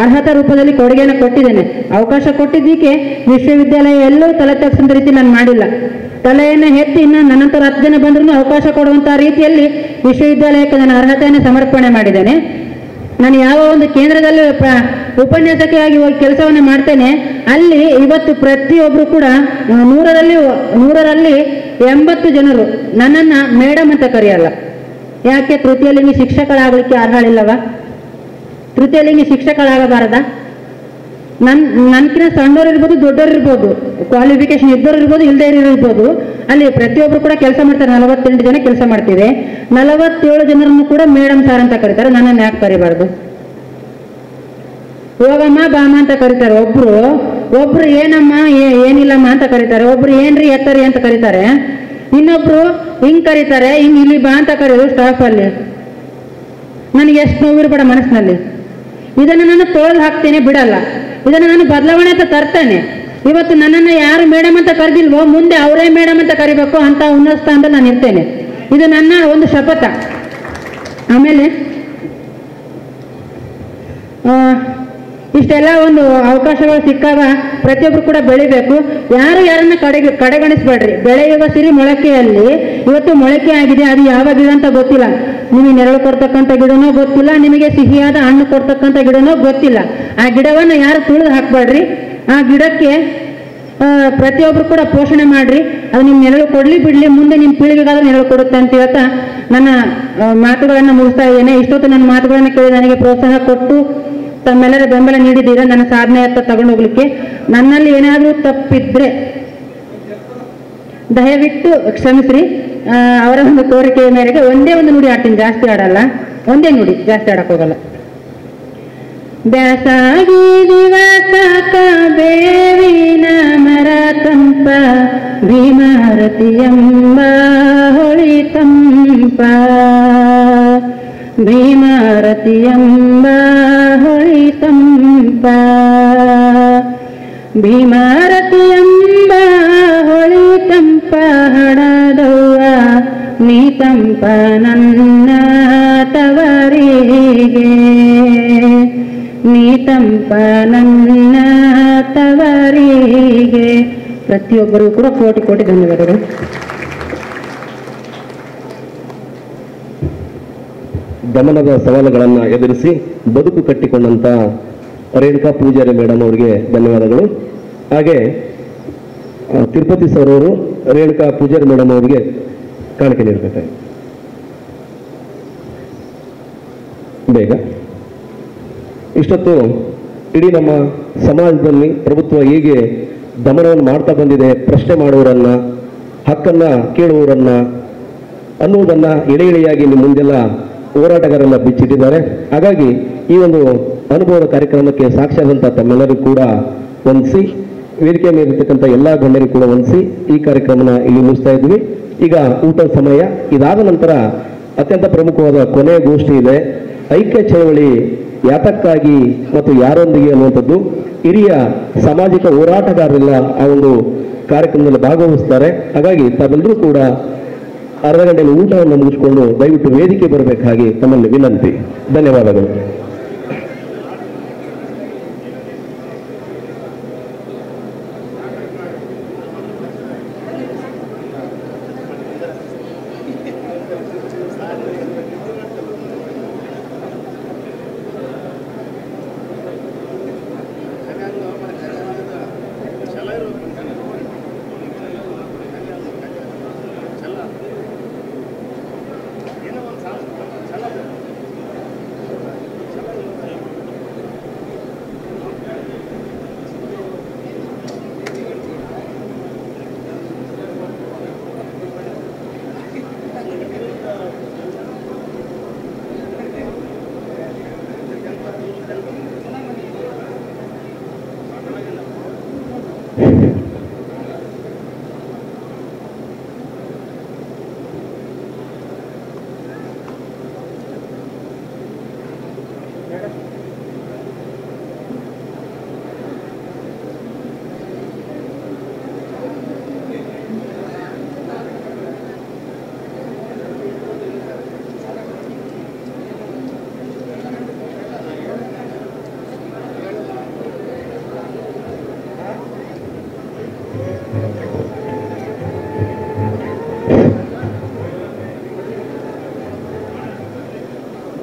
ಅರ್ಹತಾ ರೂಪದಲ್ಲಿ ಕೊಡುಗೆಯನ್ನು ಕೊಟ್ಟಿದ್ದೇನೆ. ಅವಕಾಶ ಕೊಟ್ಟಿದ್ದಕ್ಕೆ ವಿಶ್ವವಿದ್ಯಾಲಯ ಎಲ್ಲೂ ತಲೆ ತಗ್ಸಂತ ರೀತಿ ನಾನು ಮಾಡಿಲ್ಲ. ತಲೆಯನ್ನು ಎತ್ತಿ ಇನ್ನು ನನ್ನಂತರ 10 ಜನ ಬಂದ್ರೂ ಅವಕಾಶ ಕೊಡುವಂತಹ ರೀತಿಯಲ್ಲಿ ವಿಶ್ವವಿದ್ಯಾಲಯಕ್ಕೆ ನನ್ನ ಅರ್ಹತೆಯನ್ನು ಸಮರ್ಪಣೆ ಮಾಡಿದ್ದೇನೆ. ನಾನು ಯಾವ ಒಂದು ಕೇಂದ್ರದಲ್ಲಿ ಉಪನ್ಯಾಸಕಿಯಾಗಿ ಹೋಗಿ ಕೆಲಸವನ್ನು ಮಾಡ್ತೇನೆ, ಅಲ್ಲಿ ಇವತ್ತು ಪ್ರತಿಯೊಬ್ಬರು ಕೂಡ 100ರಲ್ಲಿ 80 ಜನರು ನನ್ನನ್ನು ಮೇಡಮ್ ಅಂತ ಕರೆಯಲ್ಲ. ಯಾಕೆ? ತೃತೀಯ ಲಿಂಗಿ ಶಿಕ್ಷಕರಾಗಲಿಕ್ಕೆ ಅರ್ಹಳಿಲ್ಲವ? ತೃತೀಯ ಲಿಂಗಿ ಶಿಕ್ಷಕರಾಗಬಾರದ? ನನ್ಕಿನ ಸಣ್ಣವ್ರು ಇರ್ಬೋದು, ದೊಡ್ಡವ್ರು ಇರ್ಬೋದು, ಕ್ವಾಲಿಫಿಕೇಶನ್ ಇದ್ದವ್ರು ಇರ್ಬೋದು, ಇಲ್ಲದೆ ಇರ್ಬೋದು. ಅಲ್ಲಿ ಪ್ರತಿಯೊಬ್ಬರು ಕೂಡ ಕೆಲಸ ಮಾಡ್ತಾರೆ. 48 ಜನ ಕೆಲಸ ಮಾಡ್ತೀವಿ. 47 ಜನರನ್ನು ಕೂಡ ಮೇಡಮ್ ಸಾರ್ ಅಂತ ಕರೀತಾರೆ. ನನ್ನನ್ನು ಯಾಕೆ ಕರಿಬಾರ್ದು? ಹೋಗಮ್ಮ ಬಾಮ ಅಂತ ಕರೀತಾರೆ. ಒಬ್ರು ಏನಮ್ಮ ಏನಿಲ್ಲಮ್ಮ ಅಂತ ಕರೀತಾರೆ. ಒಬ್ರು ಏನ್ರಿ ಎತ್ತರಿ ಅಂತ ಕರೀತಾರೆ. ಇನ್ನೊಬ್ರು ಹಿಂಗ್ ಕರೀತಾರೆ, ಇಲ್ಲಿ ಬಾ ಅಂತ ಕರೆಯೋದು ಸ್ಟಾಫ್ ಅಲ್ಲಿ. ನನಗೆ ಎಷ್ಟು ನೋವಿರ್ಬೇಡ ಮನಸ್ಸಿನಲ್ಲಿ. ಇದನ್ನು ನಾನು ತೊಳೆದು ಹಾಕ್ತೇನೆ, ಬಿಡಲ್ಲ. ಇದನ್ನು ನಾನು ಬದಲಾವಣೆ ಅಂತ ತರ್ತೇನೆ. ಇವತ್ತು ನನ್ನನ್ನು ಯಾರು ಮೇಡಮ್ ಅಂತ ಕರೆದಿಲ್ವೋ, ಮುಂದೆ ಅವರೇ ಮೇಡಮ್ ಅಂತ ಕರಿಬೇಕು ಅಂತ ಉನ್ನತ ಸ್ಥಾನದಲ್ಲಿ ನಾನು ಇರ್ತೇನೆ. ಇದು ನನ್ನ ಒಂದು ಶಪಥ. ಆಮೇಲೆ ಇಷ್ಟೆಲ್ಲ ಒಂದು ಅವಕಾಶಗಳು ಸಿಕ್ಕಾಗ ಪ್ರತಿಯೊಬ್ಬರು ಕೂಡ ಬೆಳಿಬೇಕು. ಯಾರನ್ನ ಕಡೆಗಣಿಸ್ಬೇಡ್ರಿ. ಬೆಳೆಯುವ ಸಿರಿ ಮೊಳಕೆಯಲ್ಲಿ ಇವತ್ತು ಮೊಳಕೆ ಆಗಿದೆ. ಅದು ಯಾವ ಗಿಡ ಅಂತ ಗೊತ್ತಿಲ್ಲ. ನಿಮಗೆ ನೆರಳು ಕೊಡ್ತಕ್ಕಂಥ ಗಿಡನೋ ಗೊತ್ತಿಲ್ಲ, ನಿಮಗೆ ಸಿಹಿಯಾದ ಹಣ್ಣು ಕೊಡ್ತಕ್ಕಂಥ ಗಿಡನೋ ಗೊತ್ತಿಲ್ಲ. ಆ ಗಿಡವನ್ನು ಯಾರು ತುಳಿದು ಹಾಕ್ಬೇಡ್ರಿ. ಆ ಗಿಡಕ್ಕೆ ಪ್ರತಿಯೊಬ್ಬರು ಕೂಡ ಪೋಷಣೆ ಮಾಡ್ರಿ. ಅದು ನಿಮ್ಮ ನೆರಳು ಕೊಡ್ಲಿ ಬಿಡ್ಲಿ, ಮುಂದೆ ನಿಮ್ಮ ಪೀಳಿಗೆಗಾದ್ರೂ ನೆರಳು ಕೊಡುತ್ತೆ ಅಂತ ಹೇಳ್ತಾ ನನ್ನ ಮಾತುಗಳನ್ನು ಮುಗಿಸ್ತಾ ಇದ್ದೇನೆ. ಇಷ್ಟೊತ್ತು ನನ್ನ ಮಾತುಗಳನ್ನು ಕೇಳಿ ನನಗೆ ಪ್ರೋತ್ಸಾಹ ಕೊಟ್ಟು ತಮ್ಮೆಲ್ಲರ ಬೆಂಬಲ ನೀಡಿದ್ದೀರಾ ನನ್ನ ಸಾಧನೆ ಹತ್ತ ತಗೊಂಡು ಹೋಗ್ಲಿಕ್ಕೆ. ನನ್ನಲ್ಲಿ ಏನಾದರೂ ತಪ್ಪಿದ್ರೆ ದಯವಿಟ್ಟು ಕ್ಷಮಿಸ್ರಿ. ಅವರ ಒಂದು ಕೋರಿಕೆಯ ಮೇರೆಗೆ ಒಂದೇ ಒಂದು ನುಡಿ ಆಡ್ತೀನಿ, ಜಾಸ್ತಿ ಆಡಲ್ಲ. ಒಂದೇ ನುಡಿ, ಜಾಸ್ತಿ ಆಡಕ್ ಹೋಗಲ್ಲ. ಬ್ಯಾಸಾಗಿ ದಿವಸಕ ಬೇವಿನ ಮರ ತಂಪ, ಭೀಮಾರತಿಯಂಬ ಹೊಳಿ ತಂಪ, ಭೀಮಾರತಿಯಂಬ ಹೊಳಿ ತಂಪ, ಭೀಮಾರತಿಯಂಬ ಹೊಳಿ ತಂಪ, ಹಡದವ್ವ ನೀ ತಂಪ ನನ್ನ ತವರಿಗೆ, ನೀ ತಂಪ ನನ್ನ ತವರಿಗೆ. ಪ್ರತಿಯೊಬ್ಬರೂ ಕೂಡ ಕೋಟಿ ಕೋಟಿ ಧನ್ಯವಾದಗಳು. ದಮನದ ಸವಾಲುಗಳನ್ನು ಎದುರಿಸಿ ಬದುಕು ಕಟ್ಟಿಕೊಂಡಂತ ರೇಣುಕಾ ಪೂಜಾರಿ ಮೇಡಮ್ ಅವರಿಗೆ ಧನ್ಯವಾದಗಳು. ಹಾಗೆ ತಿರುಪತಿ ಸರ್ ಅವರು ರೇಣುಕಾ ಪೂಜಾರಿ ಮೇಡಮ್ ಅವರಿಗೆ ಕಾಣಿಕೆ ನೀಡಬೇಕಾಗಿ ಬೇಗ. ಇಷ್ಟೊತ್ತು ಇಡೀ ನಮ್ಮ ಸಮಾಜದಲ್ಲಿ ಪ್ರಭುತ್ವ ಹೇಗೆ ದಮನವನ್ನು ಮಾಡ್ತಾ ಬಂದಿದೆ, ಪ್ರಶ್ನೆ ಮಾಡುವವರನ್ನ, ಹಕ್ಕನ್ನ ಕೇಳುವವರನ್ನ ಅನ್ನುವುದನ್ನ ಎಳೆಯಾಗಿ ನಿಮ್ಮ ಮುಂದೆಲ್ಲ ಹೋರಾಟಗಾರೆಲ್ಲ ಬಿಚ್ಚಿಟ್ಟಿದ್ದಾರೆ. ಹಾಗಾಗಿ ಈ ಒಂದು ಅನುಭವದ ಕಾರ್ಯಕ್ರಮಕ್ಕೆ ಸಾಕ್ಷಿಯಾದಂಥ ತಮ್ಮೆಲ್ಲರಿಗೂ ಕೂಡ ವಂದಿಸಿ, ವೇದಿಕೆ ಮೇಲಿರ್ತಕ್ಕಂಥ ಎಲ್ಲ ಗಣ್ಯರಿಗೂ ಕೂಡ ವಂದಿಸಿ ಈ ಕಾರ್ಯಕ್ರಮನ ಇಲ್ಲಿ ಮುಗಿಸ್ತಾ ಇದ್ವಿ. ಈಗ ಊಟದ ಸಮಯ. ಇದಾದ ನಂತರ ಅತ್ಯಂತ ಪ್ರಮುಖವಾದ ಕೊನೆಯ ಗೋಷ್ಠಿ ಇದೆ. ಐಕ್ಯ ಚಳವಳಿ ಯಾತಕ್ಕಾಗಿ ಮತ್ತು ಯಾರೊಂದಿಗೆ ಅನ್ನುವಂಥದ್ದು ಹಿರಿಯ ಸಾಮಾಜಿಕ ಹೋರಾಟಗಾರರೆಲ್ಲ ಆ ಒಂದು ಕಾರ್ಯಕ್ರಮದಲ್ಲಿ ಭಾಗವಹಿಸ್ತಾರೆ. ಹಾಗಾಗಿ ತಾವೆಲ್ಲರೂ ಕೂಡ ಅರ್ಧ ಗಂಟೆಯಲ್ಲಿ ಊಟವನ್ನು ಮುಗಿಸ್ಕೊಂಡು ದಯವಿಟ್ಟು ವೇದಿಕೆ ಬರಬೇಕಾಗಿ ತಮ್ಮಲ್ಲಿ ವಿನಂತಿ. ಧನ್ಯವಾದಗಳು.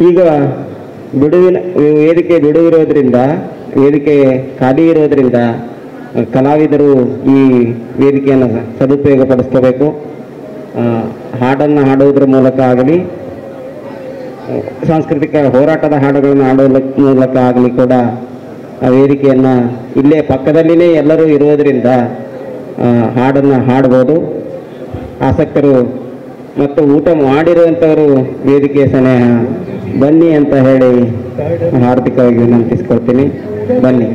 ಈಗ ವೇದಿಕೆ ಬಿಡುವಿರೋದ್ರಿಂದ, ವೇದಿಕೆ ಖಾಲಿ ಇರೋದ್ರಿಂದ ಕಲಾವಿದರು ಈ ವೇದಿಕೆಯನ್ನು ಸದುಪಯೋಗ ಪಡಿಸ್ಕೋಬೇಕು. ಹಾಡನ್ನು ಹಾಡುವುದರ ಮೂಲಕ ಆಗಲಿ, ಸಾಂಸ್ಕೃತಿಕ ಹೋರಾಟದ ಹಾಡುಗಳನ್ನು ಹಾಡುವ ಮೂಲಕ ಆಗಲಿ ಕೂಡ ಆ ವೇದಿಕೆಯನ್ನು ಇಲ್ಲೇ ಪಕ್ಕದಲ್ಲಿನೇ ಎಲ್ಲರೂ ಇರೋದರಿಂದ ಹಾಡನ್ನು ಹಾಡ್ಬೋದು. ಆಸಕ್ತರು ಮತ್ತು ಊಟ ಮಾಡಿರುವಂಥವರು ವೇದಿಕೆ ಸನೇಹ ಬನ್ನಿ ಅಂತ ಹೇಳಿ ಹಾರ್ದಿಕವಾಗಿ ವಿನಂತಿಸ್ಕೊಳ್ತೀನಿ. ಬನ್ನಿ.